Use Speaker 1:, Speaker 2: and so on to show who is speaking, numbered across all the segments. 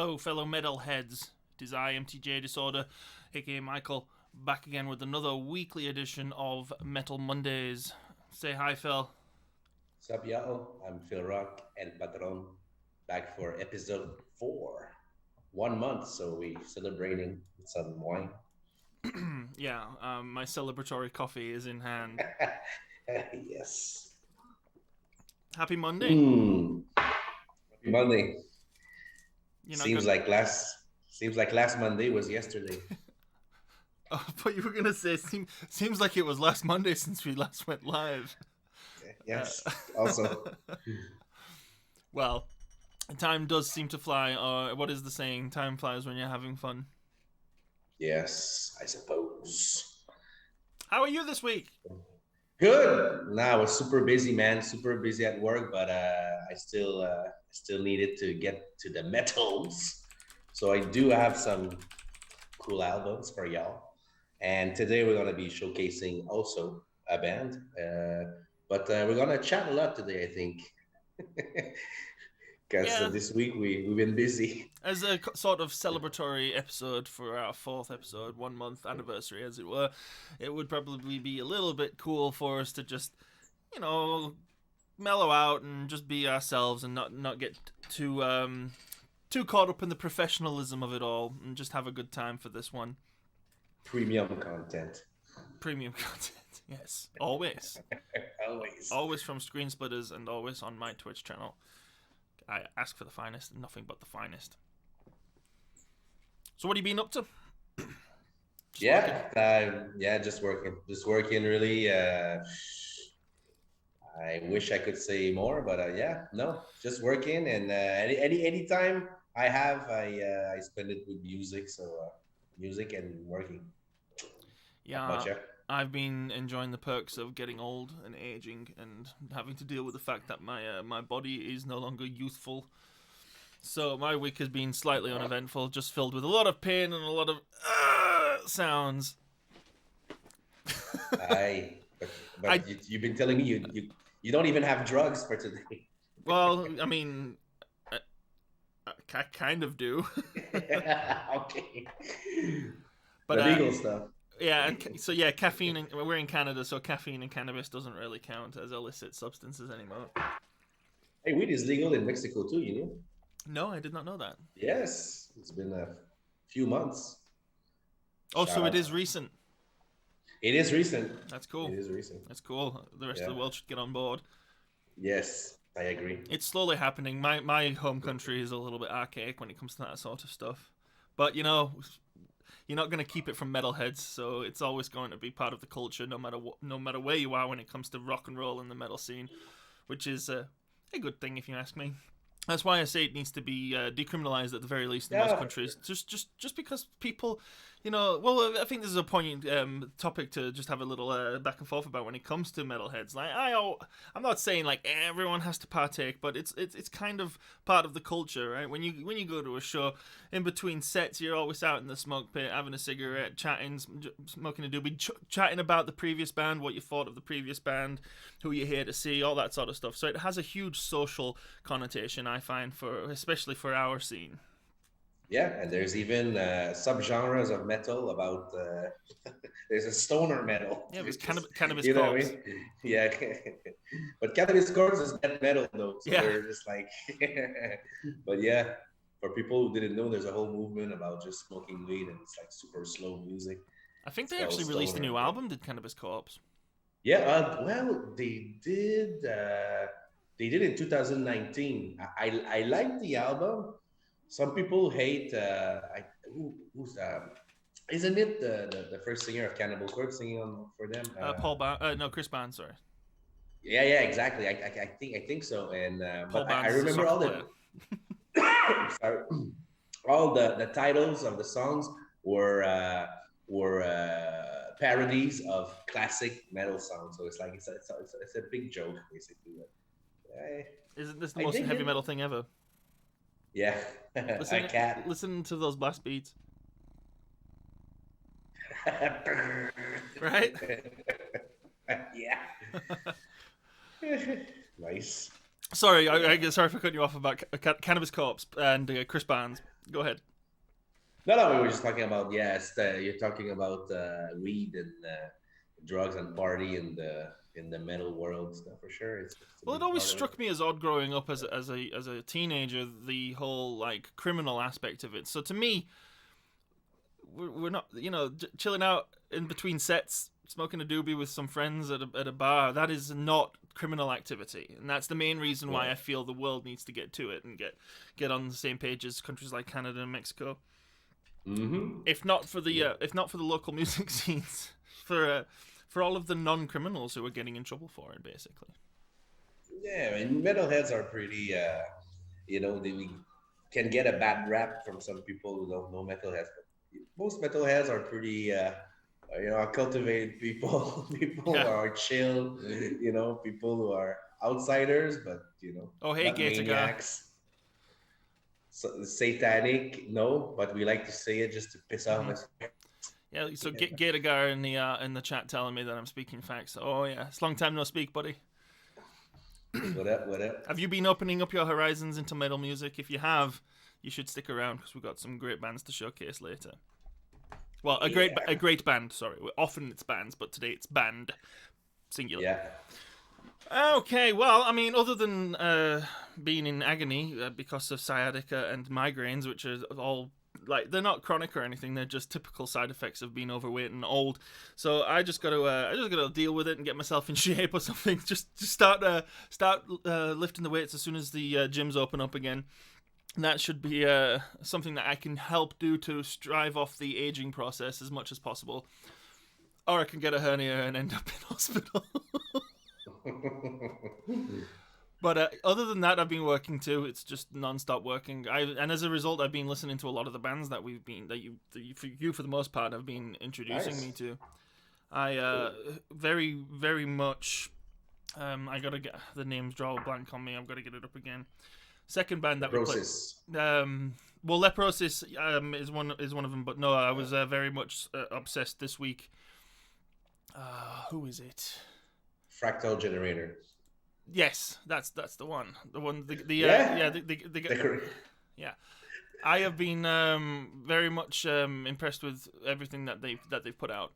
Speaker 1: Hello, fellow metalheads. It is I, MTJ Disorder, aka Michael, back again with another weekly edition of Metal Mondays. Say hi, Phil.
Speaker 2: What's up, y'all? I'm Phil Rock and Patron, back for episode 4. 1 month, so we celebrating with some wine.
Speaker 1: Yeah, my celebratory coffee is in hand.
Speaker 2: Yes.
Speaker 1: Happy Monday.
Speaker 2: Happy Monday.
Speaker 1: You're not
Speaker 2: Seems
Speaker 1: gonna...
Speaker 2: like last Monday was yesterday.
Speaker 1: Oh, but you were gonna say seems like it was last Monday since we last went live.
Speaker 2: Yes. Also.
Speaker 1: Well, time does seem to fly, or what is the saying? Time flies when you're having fun.
Speaker 2: Yes, I suppose.
Speaker 1: How are you this week?
Speaker 2: Good. Now I was super busy, man. Super busy at work, but I still needed to get to the metals. So I do have some cool albums for y'all. And today we're gonna be showcasing also a band, but we're gonna chat a lot today, I think, because
Speaker 1: Yeah,
Speaker 2: this week we've been busy.
Speaker 1: as a sort of celebratory episode for our 4th episode, 1 month anniversary, as it were, it would probably be a little bit cool for us to just, mellow out and just be ourselves and not get too caught up in the professionalism of it all and just have a good time for this one.
Speaker 2: Premium content.
Speaker 1: Premium content, yes, always, always from Screen Splitters and always on my Twitch channel. I ask for the finest and nothing but the finest. So what have you been up to?
Speaker 2: Just working really. I wish I could say more, but just working, and any time I have, I spend it with music. So music and working.
Speaker 1: Yeah, I've been enjoying the perks of getting old and aging and having to deal with the fact that my body is no longer youthful. So my week has been slightly uneventful, just filled with a lot of pain and a lot of sounds.
Speaker 2: You've been telling me you don't even have drugs for today.
Speaker 1: Well, I mean, I kind of do.
Speaker 2: Okay.
Speaker 1: But
Speaker 2: the legal stuff.
Speaker 1: Yeah, so caffeine. We're in Canada, so caffeine and cannabis doesn't really count as illicit substances anymore.
Speaker 2: Hey, weed is legal in Mexico too, you know?
Speaker 1: No, I did not know that.
Speaker 2: Yes, it's been a few months.
Speaker 1: Oh, so it is recent.
Speaker 2: It is recent.
Speaker 1: That's cool.
Speaker 2: It is recent.
Speaker 1: That's cool. The rest of the world should get on board.
Speaker 2: Yes, I agree.
Speaker 1: It's slowly happening. My home country is a little bit archaic when it comes to that sort of stuff. But, you're not going to keep it from metalheads, so it's always going to be part of the culture, no matter where you are when it comes to rock and roll in the metal scene, which is a good thing if you ask me. That's why I say it needs to be decriminalized at the very least in most countries. Just because people, well, I think this is a poignant topic to just have a little back and forth about when it comes to metalheads. Like I'm not saying like everyone has to partake, but it's kind of part of the culture, right? When you go to a show, in between sets, you're always out in the smoke pit, having a cigarette, chatting, smoking a doobie, chatting about the previous band, what you thought of the previous band, who you're here to see, all that sort of stuff. So it has a huge social connotation, I find, especially for our scene.
Speaker 2: Yeah, and there's even subgenres of metal about. There's a stoner metal.
Speaker 1: Yeah, there's cannabis corpse.
Speaker 2: What I mean? Yeah, but cannabis corpse is death metal though, so they're just like. But yeah, for people who didn't know, there's a whole movement about just smoking weed, and it's like super slow music.
Speaker 1: I think they actually released a new album. Did Cannabis Corpse?
Speaker 2: Yeah, well, they did. They did in 2019. I liked the album. Some people hate. Isn't it the first singer of Cannibal Corpse singing for them?
Speaker 1: Chris Barnes. Sorry.
Speaker 2: Yeah, exactly. I think so. And but I remember all the sorry, all the titles of the songs were parodies of classic metal songs. So it's like it's a big joke basically.
Speaker 1: Isn't this the most heavy metal thing ever?
Speaker 2: Yeah,
Speaker 1: listen to those blast beats. Right?
Speaker 2: Yeah. Nice.
Speaker 1: Sorry, sorry for cutting you off about Cannabis Corpse and Chris Barnes. Go ahead.
Speaker 2: No, we were just talking about you're talking about weed and drugs and party in the metal world stuff for sure. It's a
Speaker 1: Well, it
Speaker 2: big
Speaker 1: always
Speaker 2: part of it.
Speaker 1: struck me as odd growing up as a teenager, the whole like criminal aspect of it. So to me, we're not, chilling out in between sets, smoking a doobie with some friends at a bar. That is not criminal activity, and that's the main reason why
Speaker 2: Yeah.
Speaker 1: I feel the world needs to get to it and get on the same page as countries like Canada and Mexico.
Speaker 2: Mm-hmm.
Speaker 1: If not for the
Speaker 2: Yeah.
Speaker 1: if not for the local music scenes, for all of the non-criminals who are getting in trouble for it, basically.
Speaker 2: Yeah, I mean, metalheads are pretty. We can get a bad rap from some people who don't know metalheads, but most metalheads are pretty. Cultivated people, people who
Speaker 1: Yeah.
Speaker 2: are chill. People who are outsiders, but
Speaker 1: Oh, hey,
Speaker 2: not
Speaker 1: Gator guy.
Speaker 2: maniacs. So, satanic, no, but we like to say it just to piss off
Speaker 1: Mhm.
Speaker 2: us.
Speaker 1: Yeah, so Gator in the chat telling me that I'm speaking facts. Oh yeah, it's long time no speak, buddy.
Speaker 2: What up? What up?
Speaker 1: Have you been opening up your horizons into metal music? If you have, you should stick around because we've got some great bands to showcase later. Well, a
Speaker 2: Yeah.
Speaker 1: great band. Sorry, often it's bands, but today it's band singular.
Speaker 2: Yeah.
Speaker 1: Okay, well, I mean, other than being in agony because of sciatica and migraines, which are all like they're not chronic or anything, they're just typical side effects of being overweight and old. So I just got to deal with it and get myself in shape or something. Just start lifting the weights as soon as the gyms open up again. And that should be something that I can help do to strive off the aging process as much as possible. Or I can get a hernia and end up in hospital. But other than that, I've been working too. It's just non-stop working. And as a result, I've been listening to a lot of the bands that you for the most part have been introducing
Speaker 2: Nice.
Speaker 1: me to. I very very much. I gotta get the names draw a blank on me. I've got to get it up again. Second band that we
Speaker 2: Process.
Speaker 1: played. Well, Leprosis is one of them. But no, I was very much obsessed this week. Who is it?
Speaker 2: Fractal generator.
Speaker 1: Yes, that's the one. The one.
Speaker 2: Yeah.
Speaker 1: The yeah. I have been very much impressed with everything that they've put out,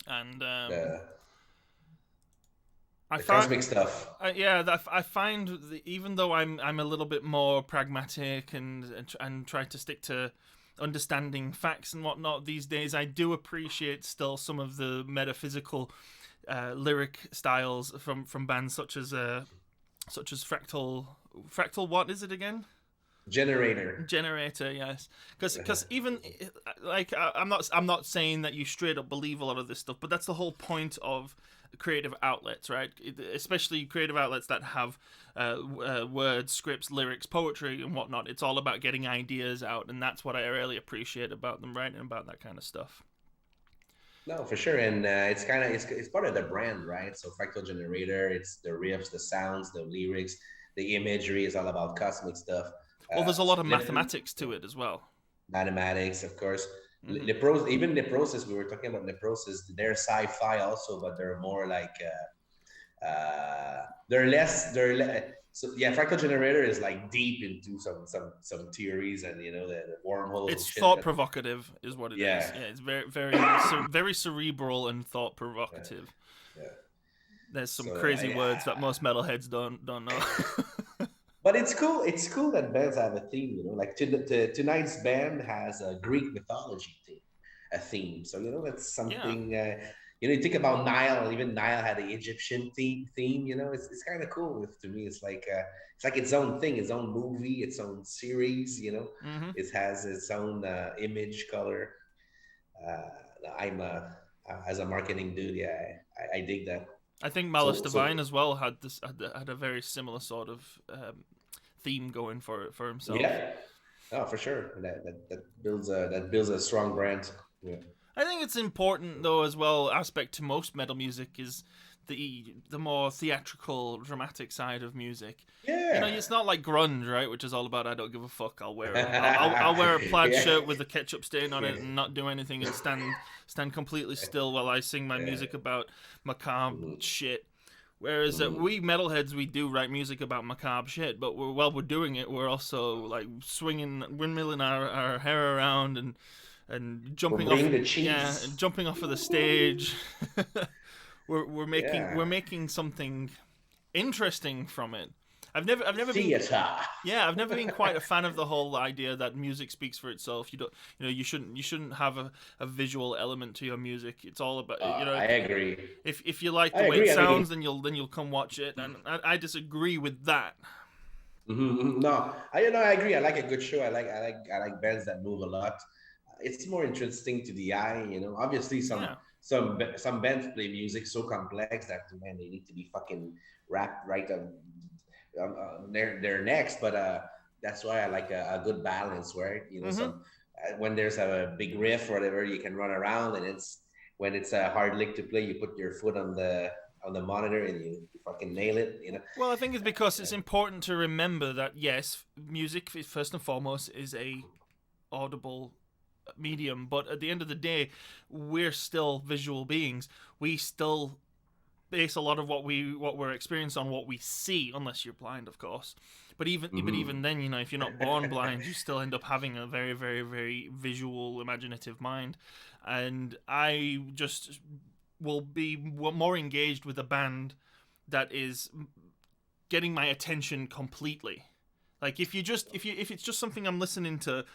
Speaker 1: and
Speaker 2: The
Speaker 1: I
Speaker 2: cosmic stuff.
Speaker 1: I find even though I'm a little bit more pragmatic and try to stick to understanding facts and whatnot these days, I do appreciate still some of the metaphysical lyric styles from bands such as Fractal. What is it again? Generator, yes. Because even like I'm not saying that you straight up believe a lot of this stuff, but that's the whole point of creative outlets, right? Especially creative outlets that have words, scripts, lyrics, poetry, and whatnot. It's all about getting ideas out, and that's what I really appreciate about them writing about that kind of stuff.
Speaker 2: No, for sure, and it's kind of it's part of the brand, right? So Fractal Generator, it's the riffs, the sounds, the lyrics, the imagery is all about cosmic stuff.
Speaker 1: Well, there's a lot of mathematics to it as well.
Speaker 2: Mathematics, of course.
Speaker 1: Mm-hmm.
Speaker 2: Even the process we were talking about, the process, they're sci-fi also, but they're more like so yeah. Fractal Generator is like deep into some theories and the wormholes.
Speaker 1: It's thought provocative, is what it is. Yeah, it's very very cerebral and thought provocative.
Speaker 2: Yeah.
Speaker 1: There's some crazy words that most metalheads don't know.
Speaker 2: But it's cool. It's cool that bands have a theme. Like tonight's band has a Greek mythology theme. So that's something.
Speaker 1: Yeah.
Speaker 2: You think about Nile. Even Nile had the Egyptian theme. It's kind of cool. To me, it's like its own thing, its own movie, its own series.
Speaker 1: Mm-hmm.
Speaker 2: It has its own image, color. As a marketing dude, yeah, I dig that.
Speaker 1: I think Malist Divine as well had a very similar sort of theme going for himself.
Speaker 2: Yeah, oh, for sure. That builds a strong brand. Yeah.
Speaker 1: I think it's important though as well. Aspect to most metal music is the more theatrical, dramatic side of music.
Speaker 2: Yeah.
Speaker 1: It's not like grunge, right? Which is all about I don't give a fuck. I'll wear I'll wear a plaid shirt with a ketchup stain on it and not do anything and stand completely still while I sing my music about macabre shit. Whereas we metalheads, we do write music about macabre shit, but while we're doing it, we're also like swinging, windmilling our hair around and jumping off,
Speaker 2: bringing the
Speaker 1: and
Speaker 2: cheese.
Speaker 1: jumping off of the stage. we're
Speaker 2: Yeah.
Speaker 1: making something interesting from it. I've never been
Speaker 2: Theater.
Speaker 1: yeah, I've never been quite a fan of the whole idea that music speaks for itself. You shouldn't have a visual element to your music. It's all about
Speaker 2: I agree.
Speaker 1: if you like
Speaker 2: I
Speaker 1: the way it
Speaker 2: agree. I mean,
Speaker 1: sounds, then you'll come watch it. And I disagree with that.
Speaker 2: no, I agree. I like a good show. I like bands that move a lot. It's more interesting to the eye. Obviously
Speaker 1: Yeah.
Speaker 2: some bands play music so complex that man they need to be fucking wrapped right on their necks. But that's why I like a good balance, right?
Speaker 1: Mhm.
Speaker 2: Some when there's a big riff or whatever, you can run around, and when it's a hard lick to play, you put your foot on the monitor and you fucking nail it.
Speaker 1: Well, I think it's because it's important to remember that yes, music first and foremost is a audible medium, but at the end of the day, we're still visual beings. We still base a lot of what we're experiencing on what we see, unless you're blind, of course. But even then, if you're not born blind, you still end up having a very, very, very visual, imaginative mind. And I just will be more engaged with a band that is getting my attention completely. Like if it's just something I'm listening to,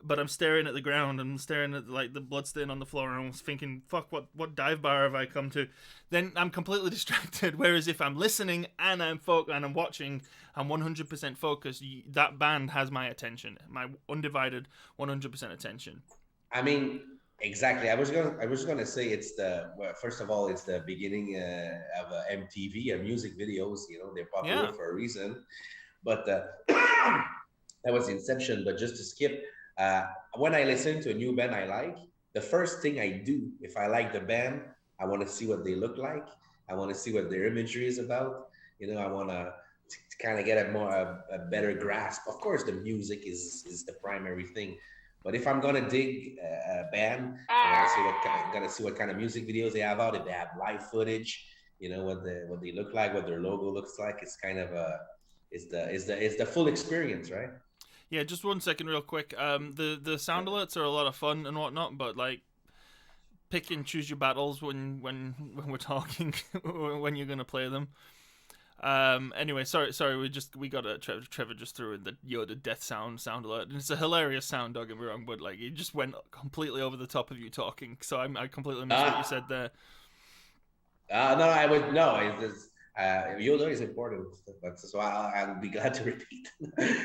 Speaker 1: but I'm staring at the ground and staring at like the bloodstain on the floor, and I'm thinking, "Fuck, what dive bar have I come to?" Then I'm completely distracted. Whereas if I'm listening and I'm watching, I'm 100% focused. That band has my attention, my undivided 100% attention.
Speaker 2: I mean, exactly. I was gonna say first of all, it's the beginning of MTV, music videos. They're popular
Speaker 1: Yeah,
Speaker 2: for a reason. But that was the inception. But just to skip, uh, when I listen to a new band I like, the first thing I do if I like the band, I want to see what they look like. I want to see what their imagery is about. I want to kind of get a better grasp. Of course, the music is the primary thing, but if I'm gonna dig a band, I want to see what kind of music videos they have out. If they have live footage, what they look like, what their logo looks like. It's kind of is the full experience, right?
Speaker 1: yeah. Just 1 second, real quick. The sound alerts are a lot of fun and whatnot, but like pick and choose your battles when we're talking when you're gonna play them. Anyway, sorry. We got a Trevor just threw in the Yoda death sound alert, and it's a hilarious sound. Don't get me wrong, but like it just went completely over the top of you talking. So I completely missed what you said there.
Speaker 2: No, I would no. Yoda is important, but so I'll be glad to repeat.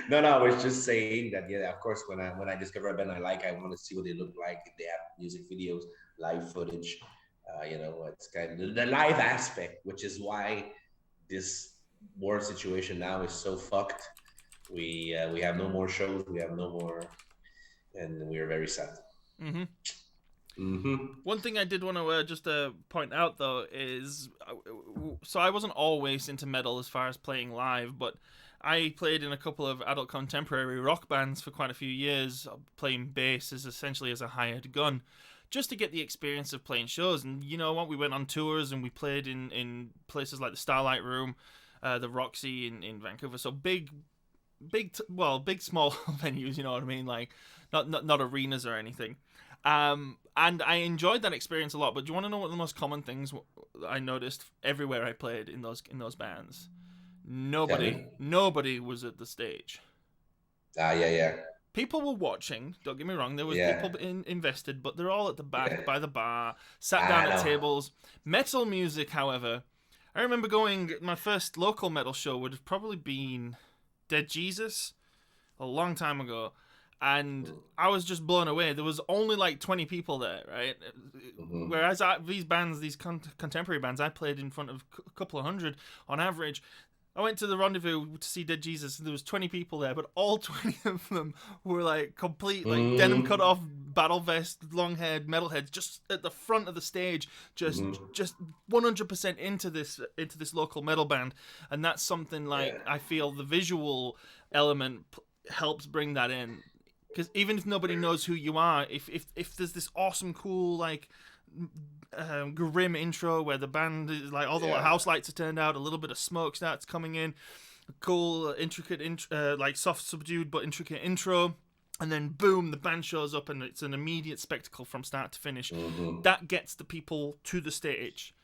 Speaker 2: No, I was just saying that. Yeah, of course. When I discover a band I like, I want to see what they look like. If they have music videos, live footage, it's kind of the live aspect, which is why this war situation now is so fucked. We have no more shows. We have no more, and we are very sad.
Speaker 1: Mm-hmm.
Speaker 2: Mm-hmm.
Speaker 1: One thing I did want to just point out though is, so I wasn't always into metal as far as playing live, but I played in a couple of adult contemporary rock bands for quite a few years, playing bass essentially as a hired gun, just to get the experience of playing shows. And you know what, we went on tours and we played in places like the Starlight Room, the Roxy in Vancouver. So big small venues, you know what I mean, like not arenas or anything. And I enjoyed that experience a lot. But do you want to know what the most common things I noticed everywhere I played in those bands?
Speaker 2: Tell me.
Speaker 1: Nobody was at the stage.
Speaker 2: Yeah, yeah,
Speaker 1: People were watching. Don't get me wrong. There was
Speaker 2: yeah,
Speaker 1: people invested, but they're all at the
Speaker 2: yeah.
Speaker 1: back by the bar, sat
Speaker 2: I
Speaker 1: down at
Speaker 2: know.
Speaker 1: tables. Metal music, however, I remember going. My first local metal show would have probably been Dead Jesus a long time ago, and I was just blown away. There was only like 20 people there, right?
Speaker 2: Mm-hmm.
Speaker 1: Whereas these contemporary bands, I played in front of a couple of hundred on average. I went to the Rendezvous to see Dead Jesus, and there was 20 people there, but all 20 of them were like complete, like denim cut
Speaker 2: Mm-hmm.
Speaker 1: off, battle vest, long haired metalheads, just at the front of the stage,
Speaker 2: Mm-hmm.
Speaker 1: just 100% into this local metal band, and that's something like
Speaker 2: Yeah.
Speaker 1: I feel the visual element helps bring that in. Because even if nobody knows who you are, if there's this awesome, cool, like, grim intro where the band is like all the house lights are turned out, a little bit of smoke starts coming in, a cool, intricate, like soft, subdued but intricate intro, and then boom, the band shows up and it's an immediate spectacle from start to finish.
Speaker 2: Mm-hmm.
Speaker 1: That gets the people to the stage.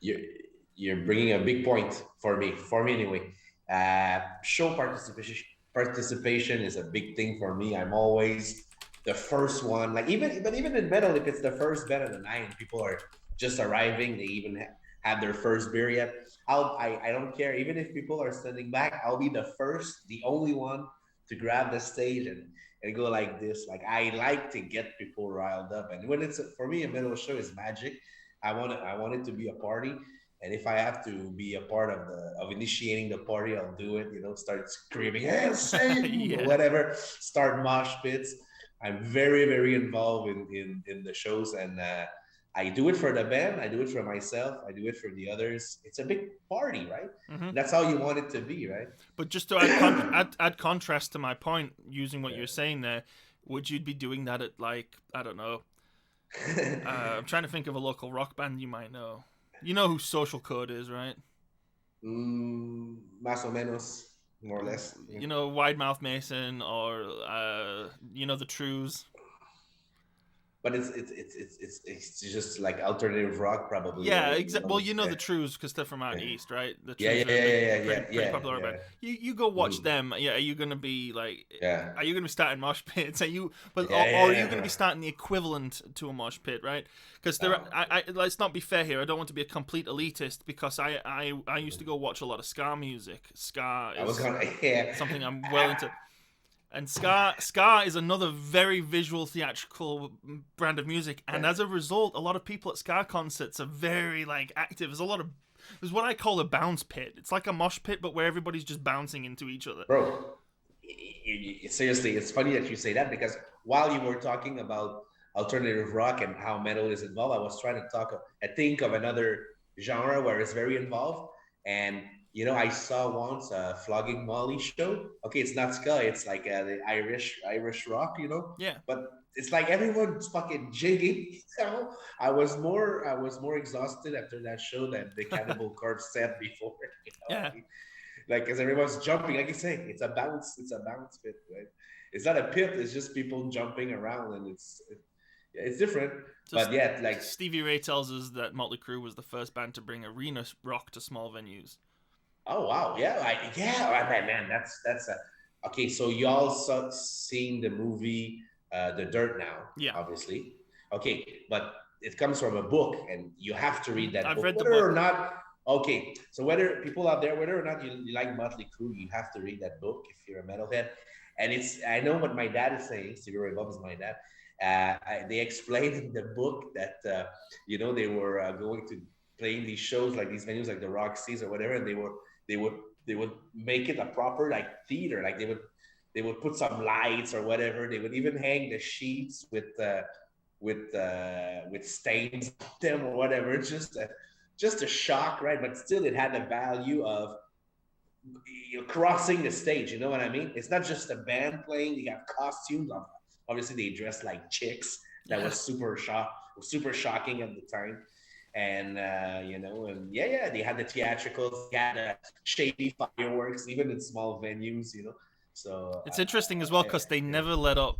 Speaker 2: You're bringing a big point for me anyway. Show participation is a big thing for me. I'm always the first one. Like even in metal, if it's the first band of the night and people are just arriving, they even have their first beer yet. I don't care. Even if people are standing back, I'll be the first, the only one to grab the stage and go like this. Like I like to get people riled up. And when it's for me, a metal show is magic. I want it to be a party. And if I have to be a part of initiating the party, I'll do it. Start screaming, "Hey, Satan!" Whatever. Start mosh pits. I'm very, very involved in the shows, and I do it for the band. I do it for myself. I do it for the others. It's a big party, right?
Speaker 1: Mm-hmm.
Speaker 2: That's how you want it to be, right?
Speaker 1: But just to add contrast to my point, using what you're saying there, would you be doing that at, like, I don't know? I'm trying to think of a local rock band you might know. You know who Social Code is, right?
Speaker 2: Más o menos, more or less.
Speaker 1: Yeah. You know, Wide Mouth Mason, or the Trues.
Speaker 2: But it's just like alternative rock, probably.
Speaker 1: Yeah,
Speaker 2: right?
Speaker 1: exactly. Well, the Trues because they're from out east, right? The
Speaker 2: Trues
Speaker 1: pretty popular band. You go watch them. Yeah, are you gonna be like?
Speaker 2: Yeah.
Speaker 1: Are you gonna be starting mosh pits? Are you? But or are you gonna be starting the equivalent to a mosh pit, right? Because let's not be fair here. I don't want to be a complete elitist because I used to go watch a lot of ska music. Ska is something I'm well into. And ska is another very visual, theatrical brand of music, and as a result, a lot of people at ska concerts are very like active. There's what I call a bounce pit. It's like a mosh pit, but where everybody's just bouncing into each other.
Speaker 2: Bro, seriously, it's funny that you say that because while you were talking about alternative rock and how metal is involved, I was trying to think of another genre where it's very involved. And I saw once a Flogging Molly show. Okay, it's not ska, it's like the Irish rock,
Speaker 1: Yeah.
Speaker 2: But it's like everyone's fucking jigging. I was more exhausted after that show than the Cannibal Corpse set before.
Speaker 1: Yeah.
Speaker 2: Like, because everyone's jumping, like you say, it's a bounce pit, right? It's not a pit, it's just people jumping around, and it's different. So but yeah, like
Speaker 1: Stevie Ray tells us that Motley Crue was the first band to bring arena rock to small venues.
Speaker 2: Oh wow, man, that's okay. So y'all seen the movie The Dirt now?
Speaker 1: Yeah,
Speaker 2: obviously. Okay, but it comes from a book, and you have to read that.
Speaker 1: I've
Speaker 2: book,
Speaker 1: read the
Speaker 2: book.
Speaker 1: or
Speaker 2: not. Okay, so whether people out there, whether or not you like Motley Crue, you have to read that book if you're a metalhead. And I know what my dad is saying. Stevie Ray Vaughan is my dad. They explained in the book that they were going to playing these shows, like these venues like the Roxy's or whatever, and they would make it a proper like theater. Like they would put some lights or whatever. They would even hang the sheets with stains on them or whatever. Just a shock, right? But still, it had the value of crossing the stage. You know what I mean? It's not just a band playing. You have costumes. Obviously, they dressed like chicks. That was super shocking at the time. And they had the theatricals, they had shady fireworks, even in small venues, So
Speaker 1: it's interesting as well because they never let up.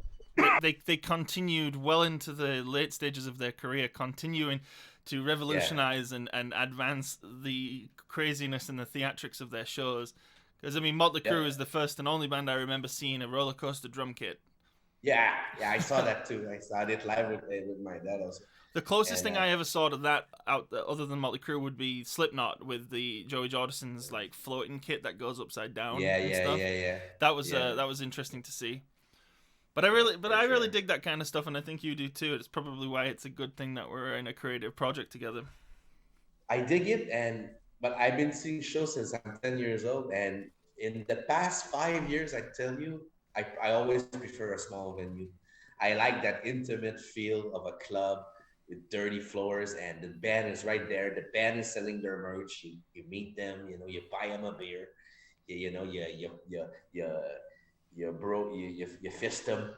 Speaker 1: They continued well into the late stages of their career, continuing to revolutionize and advance the craziness and the theatrics of their shows. Because Motley Crue is the first and only band I remember seeing a roller coaster drum kit.
Speaker 2: Yeah, I saw that too. I saw it live with my dad also.
Speaker 1: The closest thing I ever saw to that other than Motley Crue would be Slipknot with the Joey Jordison's like floating kit that goes upside down.
Speaker 2: Yeah.
Speaker 1: That was interesting to see. But I really dig that kind of stuff, and I think you do too. It's probably why it's a good thing that we're in a creative project together.
Speaker 2: I dig it, but I've been seeing shows since I'm 10 years old, and in the past 5 years, I tell you, I always prefer a small venue. I like that intimate feel of a club with dirty floors, and the band is right there. The band is selling their merch. You meet them, you buy them a beer. You you fist them,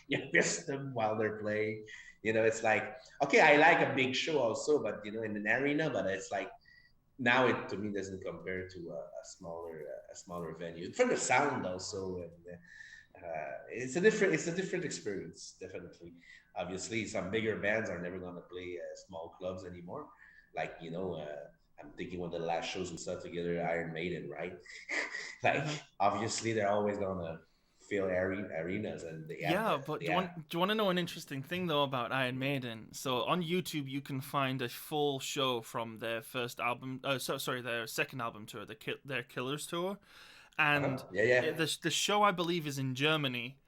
Speaker 2: you fist them while they're playing. It's like, okay, I like a big show also, but in an arena, but it's like now it to me doesn't compare to a smaller venue for the sound also, and it's a different experience, definitely. Obviously, some bigger bands are never gonna play small clubs anymore. Like I'm thinking one of the last shows we saw together, Iron Maiden, right? Like
Speaker 1: Uh-huh.
Speaker 2: obviously they're always gonna fill arenas, and they have the
Speaker 1: Yeah, but
Speaker 2: they have.
Speaker 1: do you want to know an interesting thing though about Iron Maiden? So on YouTube you can find a full show from their first album. Sorry, their second album tour, their Killers tour, and
Speaker 2: Yeah, yeah.
Speaker 1: the show I believe is in Germany,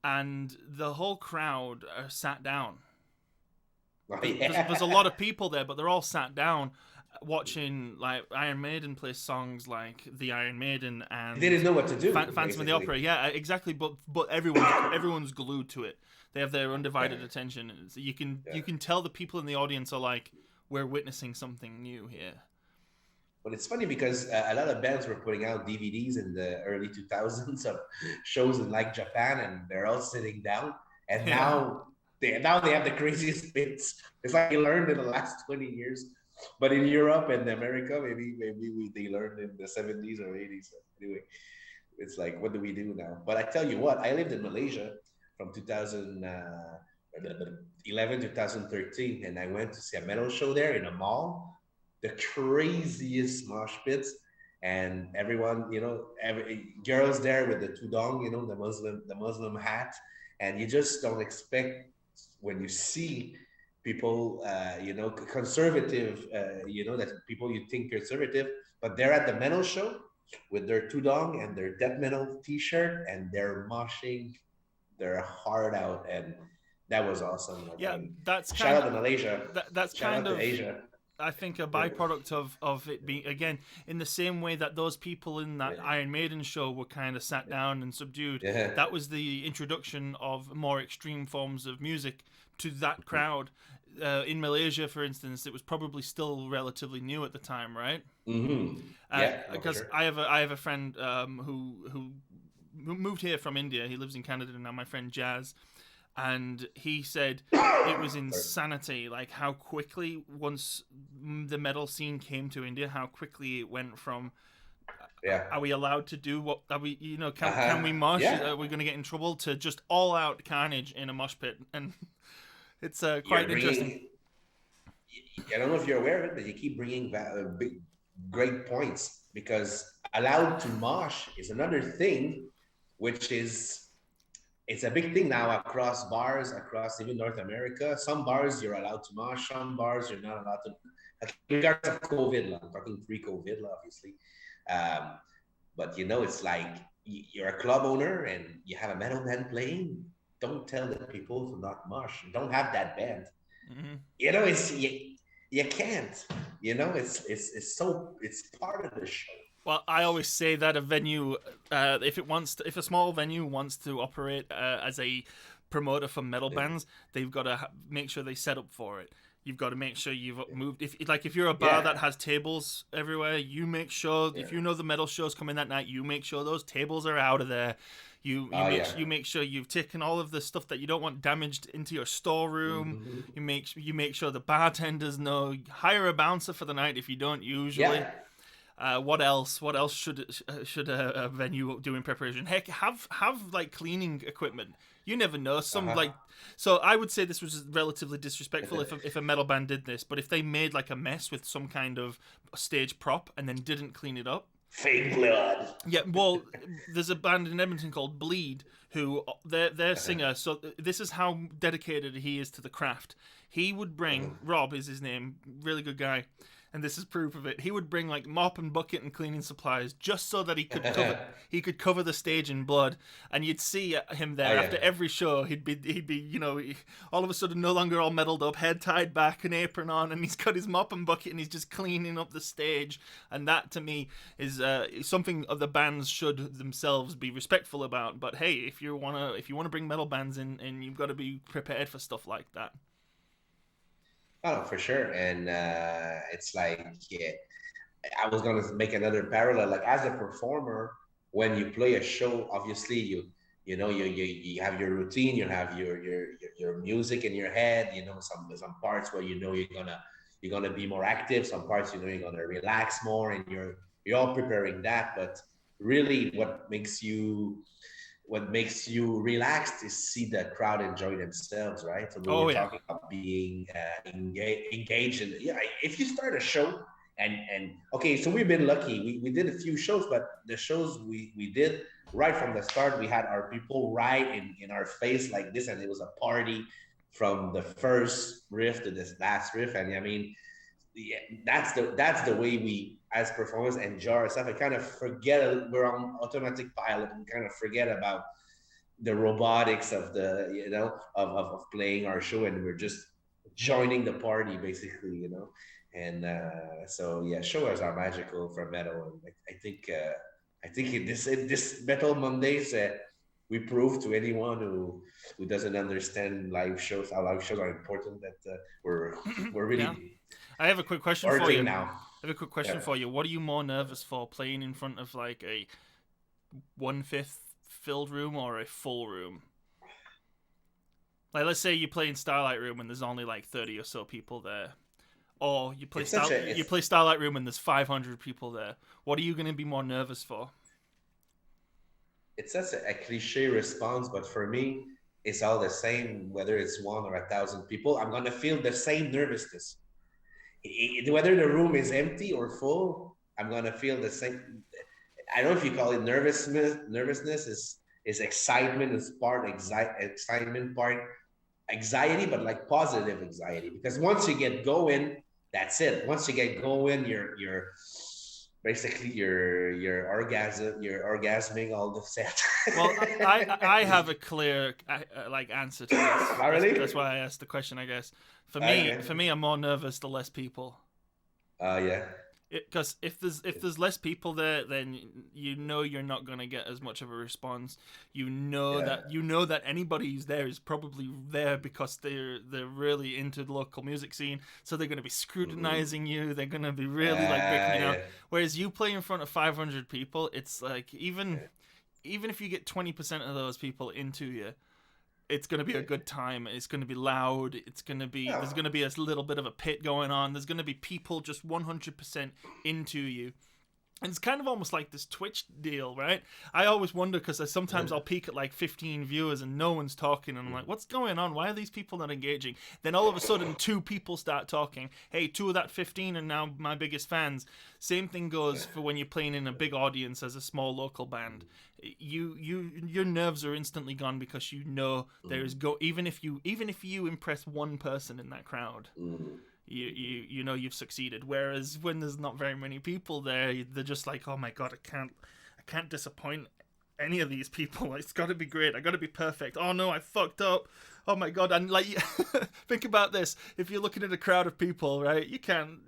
Speaker 1: and the whole crowd are sat down.
Speaker 2: Oh,
Speaker 1: There's a
Speaker 2: yeah.
Speaker 1: lot of people there, but they're all sat down watching like Iron Maiden play songs like the Iron Maiden
Speaker 2: They
Speaker 1: and
Speaker 2: didn't know what to do,
Speaker 1: Phantom of the
Speaker 2: basically.
Speaker 1: Opera. Yeah, exactly. But everyone's glued to it. They have their
Speaker 2: Yeah,
Speaker 1: undivided attention. So you
Speaker 2: yeah.
Speaker 1: can tell the people in the audience are like, we're witnessing something new here.
Speaker 2: But it's funny because a lot of bands were putting out DVDs in the early 2000s of shows in like Japan, and they're all sitting down. And
Speaker 1: Yeah,
Speaker 2: now they have the craziest bits. It's like they learned in the last 20 years. But in Europe and America, maybe they learned in the 70s or 80s. Anyway, it's like, what do we do now? But I tell you what, I lived in Malaysia from 2011 2013, and I went to see a metal show there in a mall, the craziest mosh pits, and everyone, girls there with the tudong, the Muslim hat, and you just don't expect when you see people, conservative, that people you think conservative, but they're at the metal show with their tudong and their death metal T-shirt, and they're moshing their heart out, and that was awesome, my
Speaker 1: yeah.
Speaker 2: friend.
Speaker 1: That's
Speaker 2: Shout
Speaker 1: kind
Speaker 2: out to Malaysia.
Speaker 1: that's
Speaker 2: Shout
Speaker 1: kind
Speaker 2: out to
Speaker 1: of
Speaker 2: Asia.
Speaker 1: I think a
Speaker 2: Yeah,
Speaker 1: byproduct of it being again in the same way that those people in that
Speaker 2: yeah,
Speaker 1: Iron Maiden show were kind of sat down and subdued.
Speaker 2: yeah.
Speaker 1: That was the introduction of more extreme forms of music to that crowd. In Malaysia, for instance, it was probably still relatively new at the time, right?
Speaker 2: Yeah, no, for
Speaker 1: Because
Speaker 2: sure.
Speaker 1: I have a friend who moved here from India. He lives in Canada now. My friend Jazz, and he said it was
Speaker 2: Sorry.
Speaker 1: insanity, like how quickly once the metal scene came to India, how quickly it went from
Speaker 2: Yeah.
Speaker 1: are we allowed to do what are we can
Speaker 2: Uh-huh.
Speaker 1: we mosh?
Speaker 2: Yeah.
Speaker 1: Are we going to get in trouble to just all out carnage in a mosh pit? And it's
Speaker 2: You're
Speaker 1: quite interesting.
Speaker 2: bringing, I don't know if you're aware of it, but you keep bringing big, great points, because allowed to mosh is another thing, which is, it's a big thing now across bars, across even North America. Some bars you're allowed to mosh, some bars you're not allowed to. Regardless of COVID, I'm talking pre-COVID, obviously. Um, but it's like you're a club owner and you have a metal band playing. Don't tell the people to not mosh. Don't have that band.
Speaker 1: Hmm.
Speaker 2: It's you can't. It's part of the show.
Speaker 1: Well, I always say that a venue, if a small venue wants to operate as a promoter for metal
Speaker 2: Yeah.
Speaker 1: bands, they've got to make sure they set up for it. You've got to make sure you've moved. If you're a bar
Speaker 2: Yeah.
Speaker 1: that has tables everywhere, you make sure
Speaker 2: Yeah.
Speaker 1: if you know the metal show's coming that night, you make sure those tables are out of there.
Speaker 2: Oh yeah.
Speaker 1: You make sure you've taken all of the stuff that you don't want damaged into your storeroom.
Speaker 2: Mm-hmm.
Speaker 1: You make sure the bartenders know. Hire a bouncer for the night if you don't usually.
Speaker 2: Yeah.
Speaker 1: What else? What else should a venue do in preparation? Heck, have like cleaning equipment. You never know.
Speaker 2: Uh-huh.
Speaker 1: So I would say this was relatively disrespectful if a metal band did this. But if they made like a mess with some kind of stage prop and then didn't clean it up,
Speaker 2: Fake blood.
Speaker 1: yeah. Well, there's a band in Edmonton called Bleed who their singer. So this is how dedicated he is to the craft. He would bring Rob is his name, really good guy. And this is proof of it. He would bring like mop and bucket and cleaning supplies just so that he could cover the stage in blood, and you'd see him there
Speaker 2: Oh, yeah.
Speaker 1: after every show. He'd be all of a sudden no longer all meddled up, head tied back, an apron on, and he's got his mop and bucket and he's just cleaning up the stage. And that to me is something the bands should themselves be respectful about. But hey, if you wanna bring metal bands in, you've got to be prepared for stuff like that.
Speaker 2: Oh, for sure. And it's like, yeah, I was gonna make another parallel. Like as a performer, when you play a show, obviously you have your routine, you have your music in your head, some parts where you're gonna be more active, some parts you're gonna relax more, and you're all preparing that. But really, what makes you relaxed is see the crowd enjoy themselves, right? So we
Speaker 1: Oh
Speaker 2: were
Speaker 1: yeah.
Speaker 2: talking about being engaged in, yeah. If you start a show, and okay, so we've been lucky. We did a few shows, but the shows we did right from the start, we had our people right in our face like this, and it was a party from the first riff to this last riff. And I mean, yeah, that's the way we as performers enjoy ourselves. I kind of forget we're on automatic pilot and kind of forget about the robotics of of playing our show, and we're just joining the party basically, and so yeah, shows are magical for metal. And I think in this Metal Mondays, we prove to anyone who doesn't understand live shows how live shows are important, that we're
Speaker 1: Yeah.
Speaker 2: really
Speaker 1: I have a quick question for you.
Speaker 2: working now.
Speaker 1: I have a quick question
Speaker 2: Yeah.
Speaker 1: for you. What are you more nervous for, playing in front of like a 1/5 filled room or a full room? Like, let's say you play in Starlight Room and there's only like 30 or so people there, or you play
Speaker 2: It's such a
Speaker 1: you play Starlight Room and there's 500 people there. What are you going to be more nervous for?
Speaker 2: it's such a cliche response, but for me, it's all the same. Whether it's 1 or 1,000 people, I'm gonna feel the same nervousness. Whether the room is empty or full, I'm gonna feel the same. I don't know if you call it nervousness. Nervousness is excitement, is part excitement, part anxiety, but like positive anxiety. Because once you get going, that's it. Once you get going, you're basically you're orgasming all the set.
Speaker 1: Well, I have a clear like answer to this.
Speaker 2: Oh, really?
Speaker 1: That's why I asked the question, I guess.
Speaker 2: Okay.
Speaker 1: For me, I'm more nervous the less people.
Speaker 2: Yeah.
Speaker 1: Because if there's less people there, then you know you're not gonna get as much of a response. You know
Speaker 2: Yeah.
Speaker 1: that anybody who's there is probably there because they're really into the local music scene, so they're gonna be scrutinizing you. They're gonna be really like breaking you out.
Speaker 2: Yeah.
Speaker 1: Whereas you play in front of 500 people, it's like even if you get 20% of those people into you, it's going to be a good time. It's going to be loud. It's going to be, there's going to be a little bit of a pit going on. There's going to be people just 100% into you. And it's kind of almost like this Twitch deal, right? I always wonder, because sometimes I'll peak at like 15 viewers and no one's talking, and I'm like, what's going on? Why are these people not engaging? Then all of a sudden, 2 people start talking. Hey, 2 of that 15 are now my biggest fans. Same thing goes for when you're playing in a big audience as a small local band. Your nerves are instantly gone, because you know there's even if you impress one person in that crowd, you know you've succeeded. Whereas when there's not very many people there, they're just like, oh my god, I can't disappoint any of these people. It's got to be great. I got to be perfect. Oh no, I fucked up. Oh my god. And like, think about this: if you're looking at a crowd of people, right, you can't